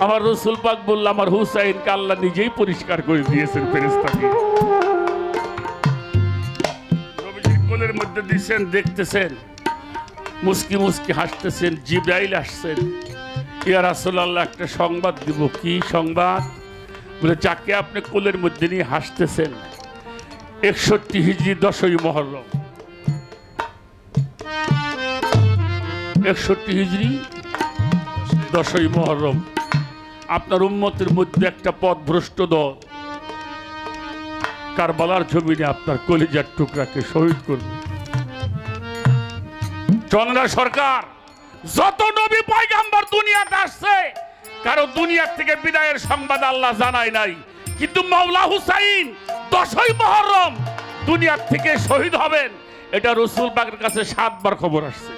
আমার রাসূল পাক বলল, আমার হুসাইনকে আল্লাহ নিজেই পরিষ্কার করে দিয়েছেন ফেরেশতাকে। নবীজির কোলের মধ্যে দিয়েছেন, দেখতেছেন, মুস্কি মুস্কি হাসতেছেন। জিবরাইল আসছেন, ইয়া রাসূলুল্লাহ, একটা সংবাদ দিব। কি সংবাদ? বলে, যাকে আপনি কোলের মধ্যে নিয়ে হাসতেছেন, 61 হিজরি 10ই মুহররম, 61 হিজরি 10ই মুহররম আপনার উম্মতের মধ্যে একটা পথভ্রষ্ট দল কারবালার জমিনে আপনার কলিজার টুকরাকে শহীদ করবে। চন্দ্রা সরকার, যত নবী পয়গাম্বর দুনিয়াতে আসছে, কারো দুনিয়া থেকে বিদায়ের সংবাদ আল্লাহ জানায় নাই, কিন্তু মাওলা হুসাইন 10ই মুহররম দুনিয়া থেকে শহীদ হবেন, এটা রাসূল পাকের কাছে 7 বার খবর আসছে।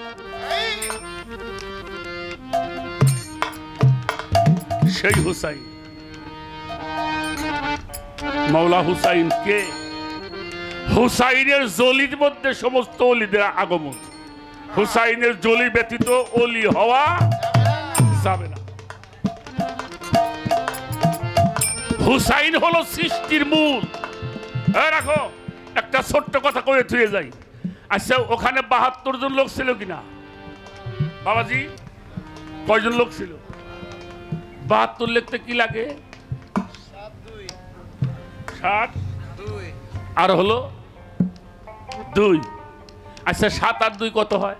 সেই হুসাইন, মাওলা হুসাইন কে? হুসাইনের জলির মধ্যে সমস্ত ওলিদের আগমন। হুসাইনের জলি ব্যতীত ওলি হওয়া যাবে না। হুসাইন হলো সৃষ্টির মূল। রাখো, একটা ছোট্ট কথা করে থুয়ে যাই। আচ্ছা, ওখানে 72 জন লোক ছিল কিনা বাবাজি? কয়জন লোক ছিল? 72 লিখতে কি লাগে? 7 আর হলো 2। আচ্ছা, 7 আর 2 কত হয়?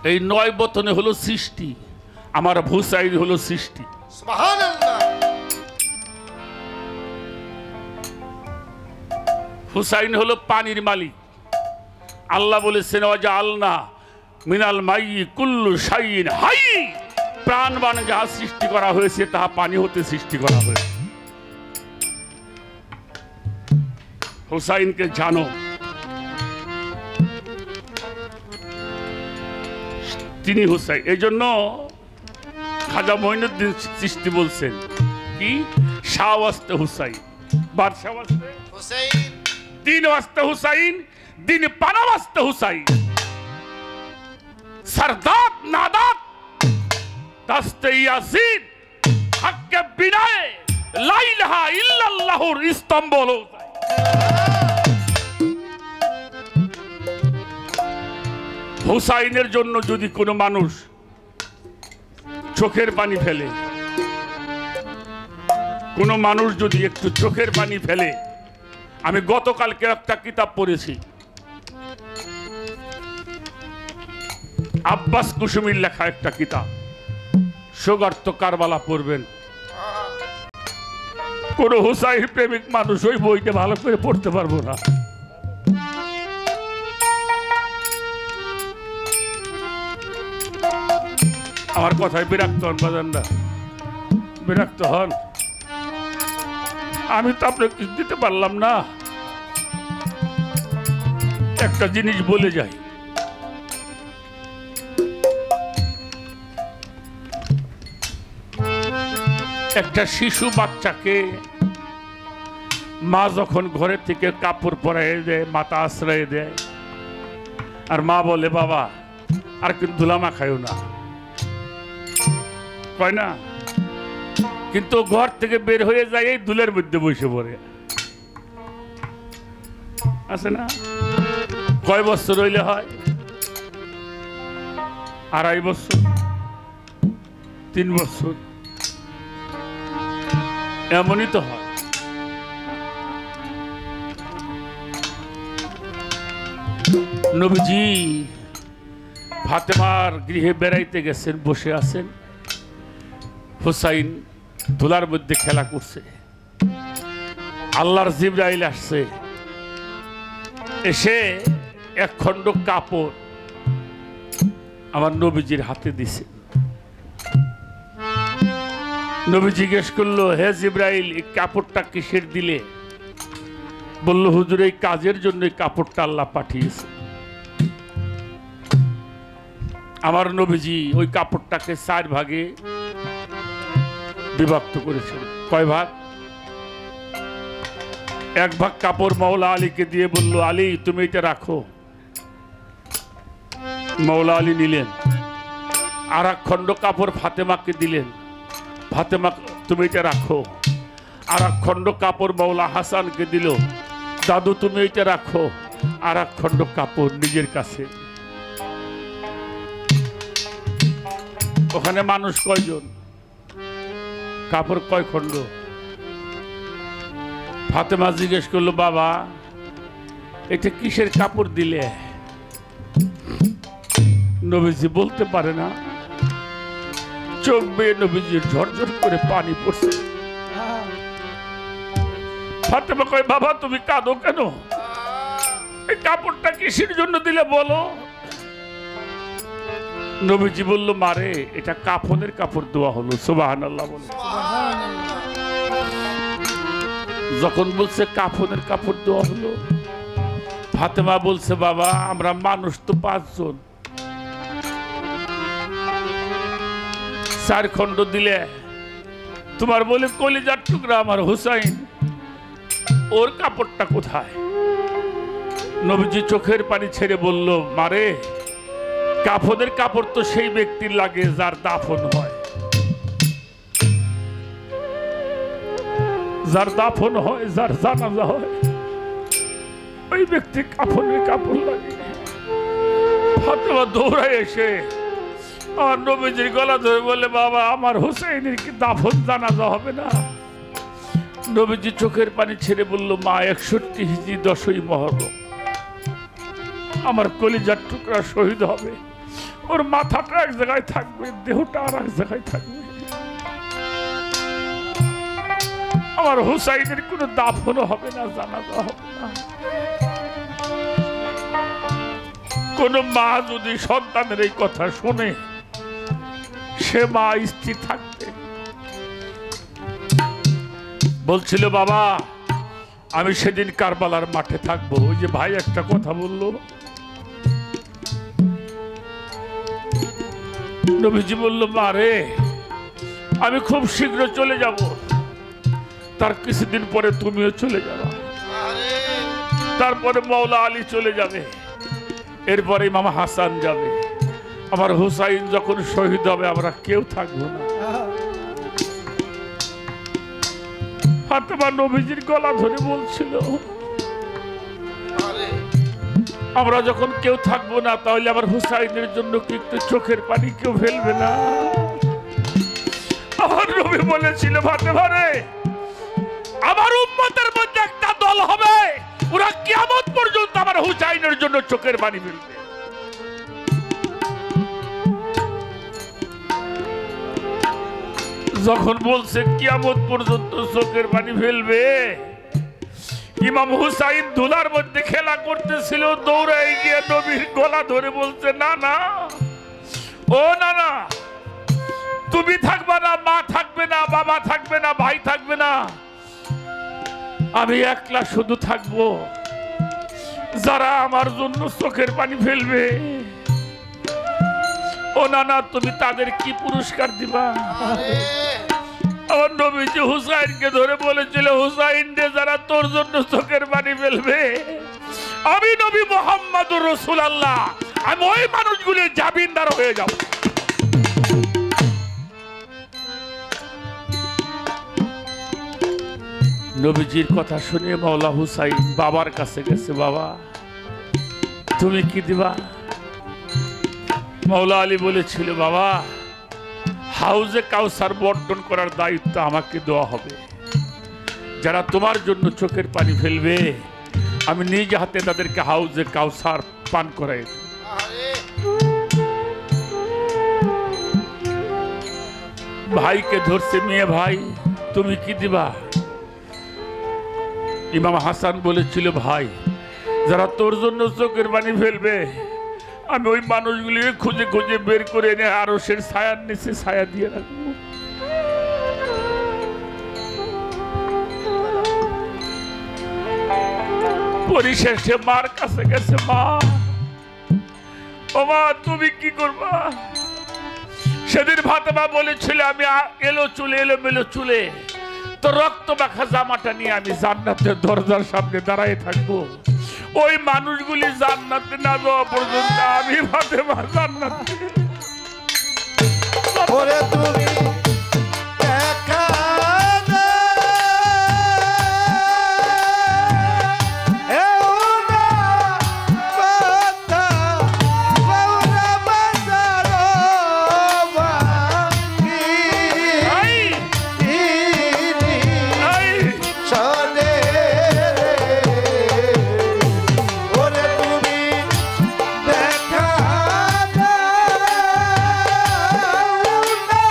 এই 9 বতনে হলো সৃষ্টি। আমার হুসাইন হলো সৃষ্টি। সুবহানাল্লাহ। হুসাইন হলো পানির মালিক। আল্লাহ বলেছেন, ওয়াজআলনা মিনাল মাইয়ি কুল্লু শাইইন হাই। প্রাণবান যাহা সৃষ্টি করা হয়েছে, তাহা পানি হতে সৃষ্টি করা হয়েছে। হুসাইনকে জানো। তিনি হুসাইন। এই জন্য খাজা মঈনুদ্দিন চিশতি বলছেন কি, শাহ ওয়াস্তে হুসাইন, বাদশাহ ওয়াস্তে হুসাইন, দিন ওয়াস্তে হুসাইন, দিন পানা ওয়াস্তে হুসাইন, সরদাত নাদাত দাস্তে ইয়াজিদ, হক্কে বিনায়ে লা ইলাহা ইল্লাল্লাহুর স্তম্ভ হলো। হুসাইনের জন্য যদি কোনো মানুষ চোখের পানি ফেলে, কোনো মানুষ যদি একটু চোখের পানি ফেলে, আমি গতকালকে একটা কিতাব পড়েছি, আব্বাস কুসুমির লেখা একটা কিতাব, সোগার্ত কারবালা পড়বেন। কোন হুসাইন প্রেমিক মানুষ ওই বইটা ভালো করে পড়তে পারবো না। আমার কথায় বিরক্ত হন বাজানরা, বিরক্ত হন। আমি তো আপনাকে কিছু দিতে পারলাম না। একটা জিনিস বলে যাই, একটা শিশু বাচ্চাকে মা যখন ঘরের থেকে কাপড় পরাই দেয়, মাথা আশ্রয় দেয়, আর মা বলে, বাবা আর কিন্তু ধুলামা খাইও না, কয় না? কিন্তু ঘর থেকে বের হয়ে যায় এই দুলের মধ্যে বসে পড়ে, আছে না? কয় বছর হইলে হয়? 2.5 বছর। 3 বছর এমনই তো হয়। নবীজি ফাতেমার গৃহে বেড়াইতে গেছেন, বসে আছেন। হুসাইন ধুলার মধ্যে খেলা করছে। আল্লাহর জিবরাইল আসছে, এসে এক খণ্ড কাপড় আমার নবীজির হাতে দিছে। নবী জিজ্ঞেস করলো, হে জিবরাইল, এই কাপড়টা কিসের দিলে? বলল, হুজুর, এই কাজের জন্য এই কাপড়টা আল্লাহ পাঠিয়েছে। আমার নবীজি ওই কাপড়টাকে 4 ভাগে বিভক্ত করেছেন। কয় ভাগ? 1 ভাগ কাপড় মওলা আলীকে দিয়ে বলল, আলী তুমি এটা রাখো। মওলা আলী নিলেন। আর 1 খণ্ড কাপড় ফাতেমাকে দিলেন, ফাতেমা তুমি এটা রাখো। আর 1 খণ্ড কাপড় মওলা হাসানকে দিল, দাদু তুমি এটা রাখো। আর 1 খণ্ড কাপড় নিজের কাছে। ওখানে মানুষ কয়জন? কাপড় কয় খণ্ড? ফাতেমা জিজ্ঞেস করলো, বাবা এটা কিসের কাপড় দিলে? নবীজি বলতে পারে না। চোখ বেয়ে নবীজির ঝরঝর করে পানি পড়ছে। ফাতেমা কয়, বাবা তুমি কাঁদো কেন? এই কাপড়টা কিসের জন্য দিলে বলো? নবীজি বলল, মারে এটা কাফনের কাপড় দেওয়া হলো। সুবহানাল্লাহ বলে। যখন বলছে কাফনের কাপড় দেওয়া হলো, ফাতেমা বলছে, বাবা আমরা মানুষ তো 5 জন, 4 খণ্ড দিলে তোমার বলে কলিজার টুকরা আমার হুসাইন, ওর কাপড়টা কোথায়? নবীজি চোখের পানি ছেড়ে বলল, মারে কাফনের কাপড় তো সেই ব্যক্তির লাগে যার দাফন হয়। যার দাফন হয়, যার জানাজা হয়, ওই ব্যক্তি কাফনের কাপড় লাগে। ফাতেমা দৌড়ায় এসে আমার নবীজির গলা ধরে বলে, বাবা আমার হুসাইনের কি দাফন জানাজা হবে না? নবীজি চোখের পানি ছেড়ে বলল, মা 61 হিজরি 10ই মুহররম আমার কলিজার টুকরা শহীদ হবে। ওর মাথাটা এক জায়গায় থাকবে, দেহটা আর এক জায়গায় থাকবে। আমার হুসাইনের কোনো দাফনও হবে না, জানাজা হবে না। কোন মা যদি সন্তানের এই কথা শুনে, সে মা স্থির থাকবে। বলছিল, বাবা আমি সেদিন কারবালার মাঠে থাকবো। ওই যে ভাই একটা কথা বলল, নবীজি বলল, মা রে আমি খুব শীঘ্র চলে যাব। তার কিছুদিন পরে তুমিও চলে যাবে, তারপরে মওলা আলী চলে যাবে, এরপরে ইমাম হাসান যাবে। আমার হুসাইন যখন শহীদ হবে আমরা কেউ থাকবো না। ফাতেমা নবীজির গলা ধরে বলছিল, আমরা যখন কেউ থাকবো না, তাহলে আমার হুসাইনের জন্য কি একটু চোখের পানি কেউ ফেলবে না? আমার নবী বলেছিল, ফাতেমা রে আমার উম্মতের মধ্যে একটা দল হবে, ওরা কিয়ামত পর্যন্ত আমার হুসাইনের জন্য চোখের পানি ফেলবে। যখন বলছে কিয়ামত পর্যন্ত চোখের পানি ফেলবে, ইমাম হুসাইন ধুলার মধ্যে খেলা করতেছিল, দৌড়াই গিয়ে নবীর গলা ধরে বলছে, না না, ও না না, তুমি থাকবে না, মা থাকবে না, বাবা থাকবে না, ভাই থাকবে না, আমি একলা শুধু থাকবো। যারা আমার জন্য চোখের পানি ফেলবে, ও না না, তুমি তাদের কি পুরস্কার দিবা? আমার নবীজি হুসাইনকে ধরে বলেছিল, হুসাইন রে যারা তোর জন্য চোখের পানি ফেলবে, আমি নবী মুহাম্মদুর রাসূলুল্লাহ, আমি ওই মানুষগুলির জামিনদার হয়ে যাব। নবীজির কথা শুনে মাওলা হুসাইন বাবার কাছে গেছে, বাবা তুমি কি দিবা? মাওলা আলী বলেছিল, বাবা হাউজে কাউসার বন্টন করার দায়িত্ব আমাকে দেওয়া হবে। যারা তোমার জন্য চোখের পানি ফেলবে আমি নিজ হাতে তাদেরকে হাউজে কাউসার পান করাই দেব। ভাইকে ধরছে মেয়ে, ভাই তুমি কি দিবা? ইমাম হাসান বলেছিল, ভাই যারা তোর জন্য চোখের পানি ফেলবে আমি ওই মানুষগুলিকে খুঁজে খুঁজে বের করে এনে আরশের ছায়ার নিচে ছায়া দিয়ে রাখবো। পরিশেষে মার কাছে গেছে, মা ও মা তুমি কি করবা? সেদিন ফাতেমা বলেছিল আমি এলোমেলো চুলে তো রক্ত মাখা জামাটা নিয়ে আমি জান্নাতের দরজার সামনে দাঁড়ায় থাকবো। ওই মানুষগুলি জান্নাতে না যাওয়া পর্যন্ত আমি ফাতেমা জান্নাতে। ওরে তুমি একা না, এও না বাধা, বাউরা বাজারো বাকি। আই, আই, সনে রে, ওরে তুমি দেখা দাও না।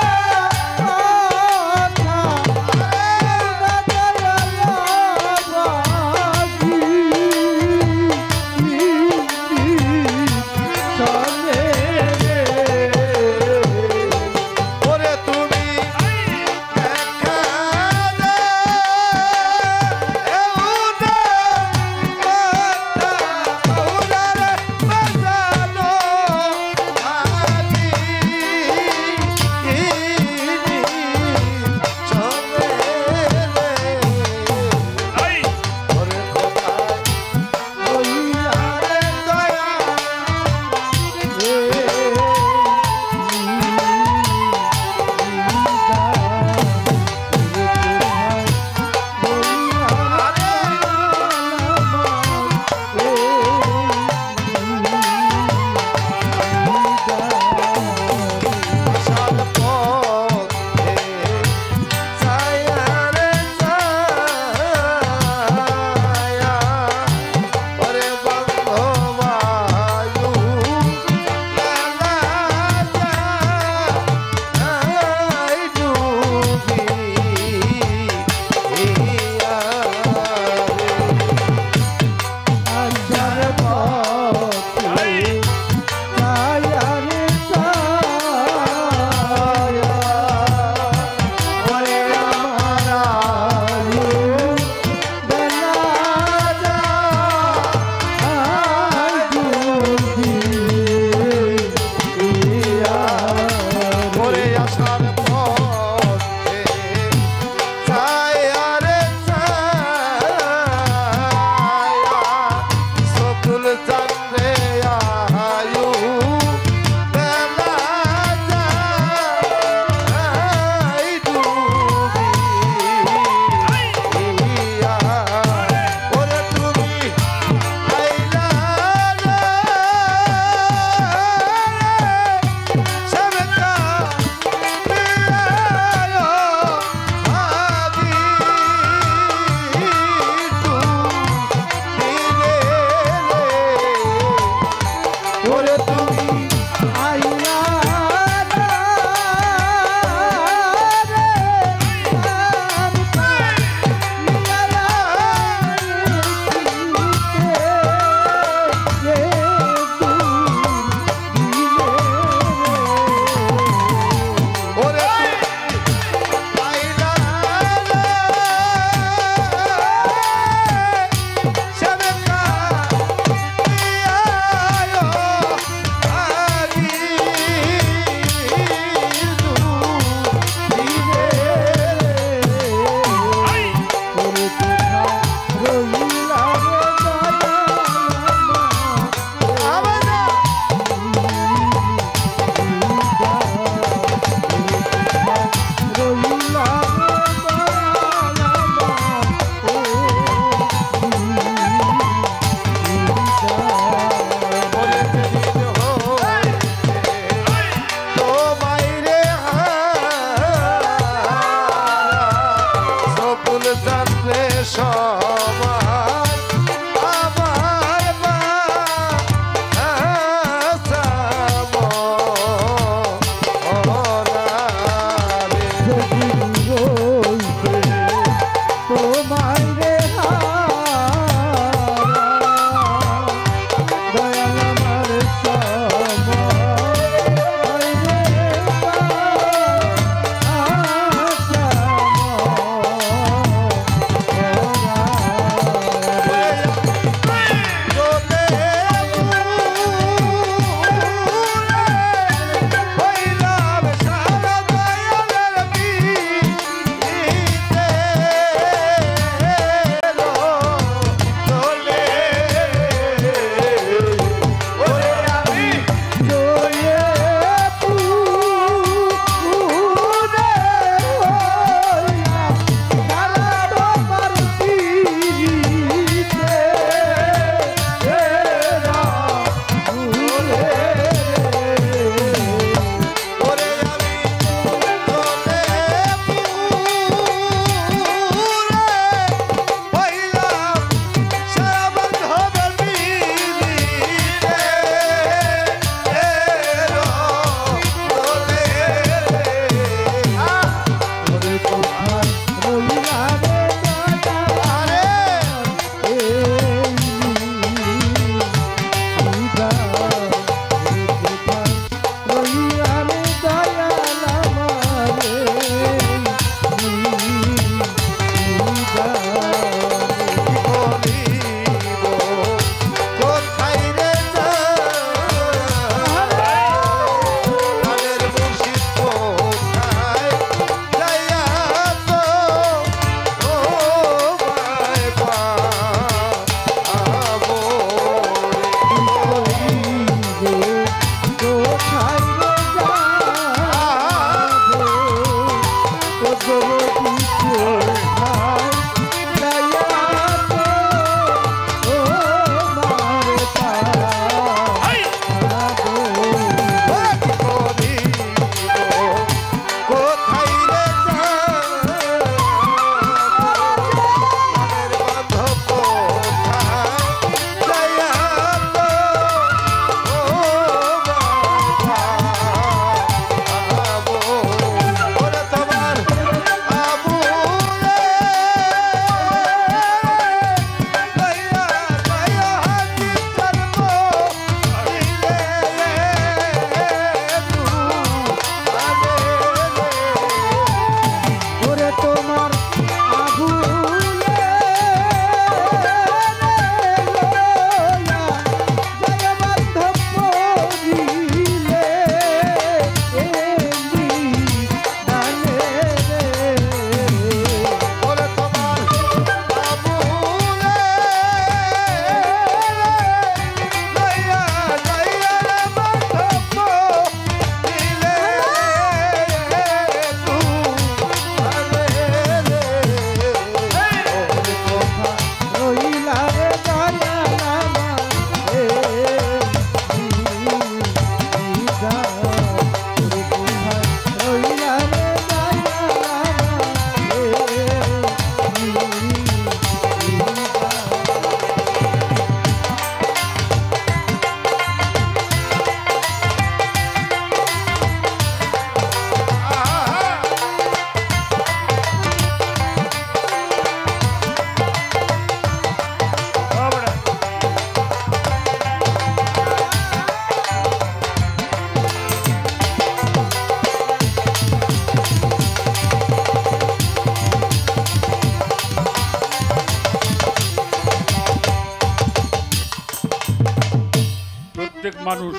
মানুষ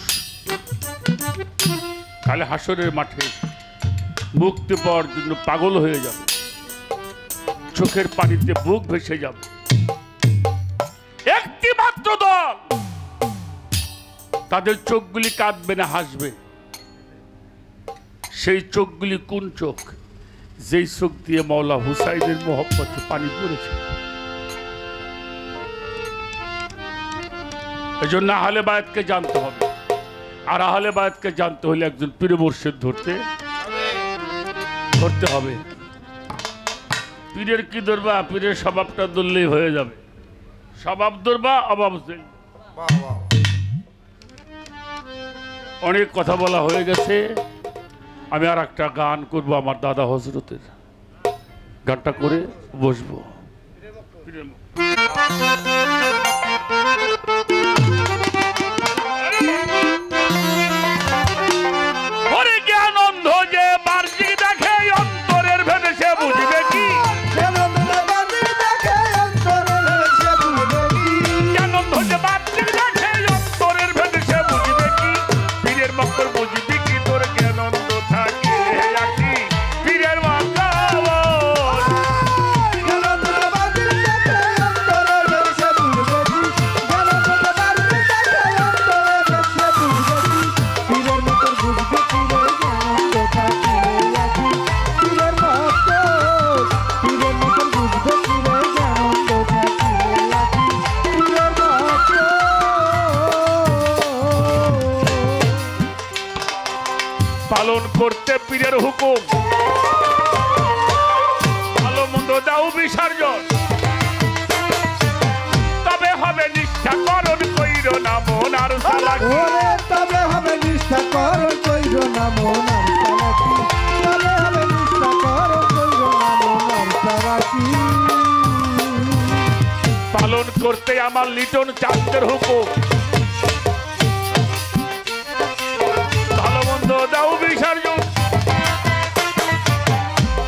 কালে হাসরের মাঠে মুক্তি পাওয়ার জন্য পাগল হয়ে যাবে, চোখের পানিতে বুক ভেসে যাবে। একটি মাত্র দল, তাদের চোখগুলি কাঁদবে না হাসবে। সেই চোখগুলি কোন চোখ? যেই চোখ দিয়ে মাওলা হুসাইনের মোহব্বতে পানি পড়েছে। এজন্য আহলে বায়াতকে জানতে হবে, আর আহলে বায়াতকে জানতে হলে একজন পীর মুর্শিদ ধরতে হবে। পীরের কি ধরবা? পীরের স্বভাবটা ধরলেই হয়ে যাবে। স্বভাব ধরবা, অভাব নেই। অনেক কথা বলা হয়ে গেছে, আমি আর একটা গান করবো আমার দাদা হজরতের, গানটা করে বসবো। জ্ঞানন্ধ যে বার্ষিক দেখে অন্তরের ভেবে সে বুঝবে কি? জ্ঞানন্ধ যে বার্ষিক দেখে অন্তরের ভেবে সে বুঝবে কি? পীরের মক্কর বুঝবি কি তোর জ্ঞানন্ধ থাকে আকি? পীরের পালন করতে পীরের হুকুম, ভালো মন্দ দাও বিসর্জন, তবে হবে নিষ্ঠা করণ কইর না মন আর চালাকি। তবে হবে নিষ্ঠা করণ কইর না মন আর চালাকি। তবে হবে নিষ্ঠা করণ কইর না মন আর চালাকি। পালন করতে আমার লিটন চাঁদের হুকুম, ভালো মন্দ দাও বিসর্জন,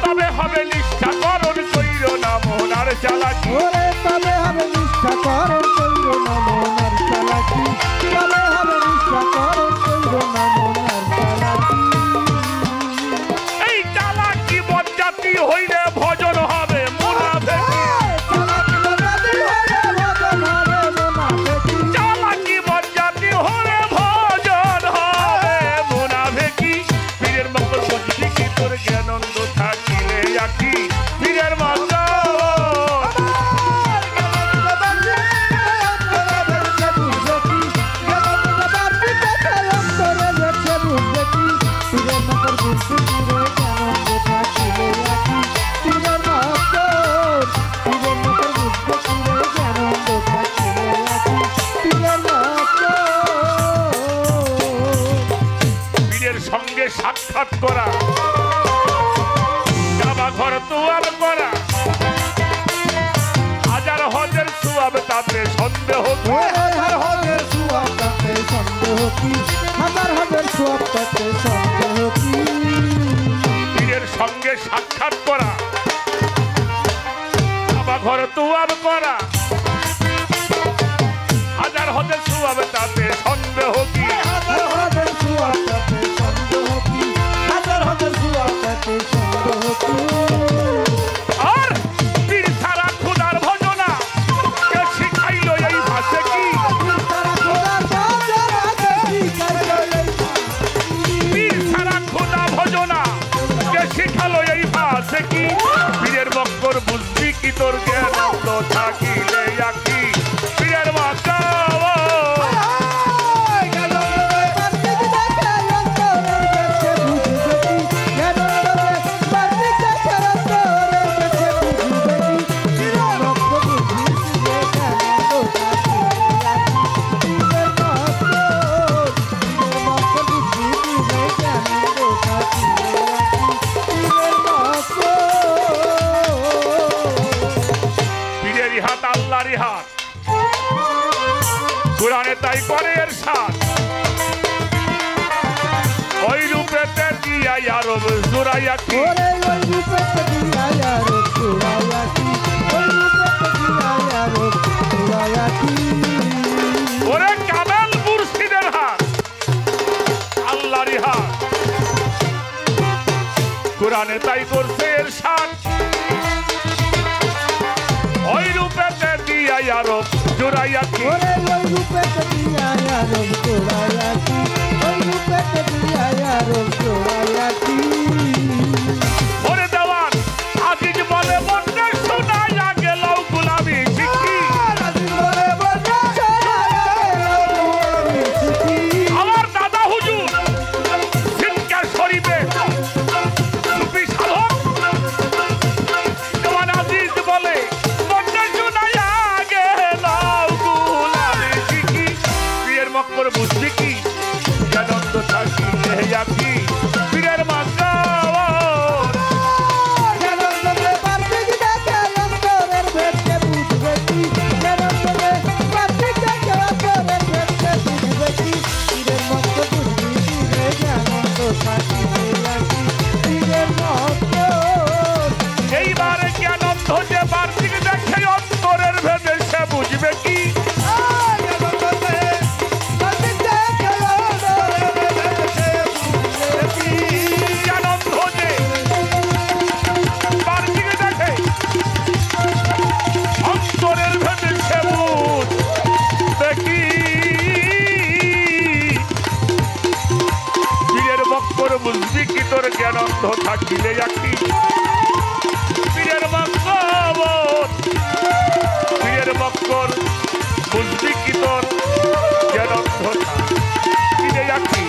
তবে হবে নিষ্ঠা করণ কইর না মন আর চালাকি। তবে হবে নিষ্ঠা করণ কইর না মন আর চালাকি। তবে হবে নিষ্ঠা করণ কইর না মন আর চালাকি। এই চালাকি বজ্জাতি হইলে ভজন হবে মুনাফিকি। চালাকি বজ্জাতি হলে ভজন হবে মুনাফিকি। পীরের মক্কর বুঝবি কি তোর জ্ঞানন্দ থাকিলে আকি? পীরের মক্কর সঙ্গে সাক্ষাৎ করা, কাবা ঘর তোয়াব করা, হাজার হজের সোয়াব তাতে সন্দেহ কি? হাজার হজের সোয়াব তাতে সন্দেহ কি? হাজার হজের সোয়াব তাতে সন্দেহ কি? পীরের সঙ্গে সাক্ষাৎ করা, কাবা ঘর তোয়াব করা, হাজার হজের সোয়াব তাতে সন্দেহ কি? হাজার হজের সোয়াব তাতে সন্দেহ কি? হাজার হজের সোয়াব তাতে সন্দেহ কি? আর পীর ছাড়া খোদার ভজনা কে শিখাইলো এই ভাষে কি? পীর ছাড়া খোদা ভজনা কে শিখালো এই ভাষে কি? পীরের মক্কর বুঝবি কি তোর জ্ঞানন্দ থাকিলে আকি? পীরের মক্কর আল্লাহরই হাত, কোরআনে তাই করে এরশাদ, ওই রূপেতে দিয়া আরব জুরাইয়া কি? ওই রূপেতে দিয়া আরব জুরাইয়া কি? ওই রূপেতে দিয়া আরব জুরাইয়া কি? ওরে কামেল মুর্শিদের হাত, কোরআনে তাই করছে এরশাদ ওই রূপেতে দিয়া আরব জোড়াইয়াছি ওরে ওই রূপেতে দিয়া আরব জোড়াইয়াছি ওই রূপেতে দিয়া আরব জোড়াইয়াছি ওরে দেওয়ান আজিজ বলে মনে শোনাইয়া গেল গুলামি শিখি আমার দাদা হুজুর সিনকার শরীফে সুফি সাধক দেওয়ান আজিজ বলে মনে শোনাইয়া গেল গুলামি শিখি পীরের মক্কর বুঝবি কি আনন্দ থাকি কি পীরের মক্কা এইবারে কি আনন্দ যে বার্ষিক দেখে অন্তরের ভেবে সে বুঝবে কি আনন্দ যে বার্ষিক দেখে অন্তরের ভেবে সে বুঝবে কি পীরের মক্কর বুঝবি কি তোর জ্ঞান অন্ধ থাকিলে একটি পীরের মক্কর বুঝবি কি তোর জ্ঞান অন্ধ থাকিলে একটি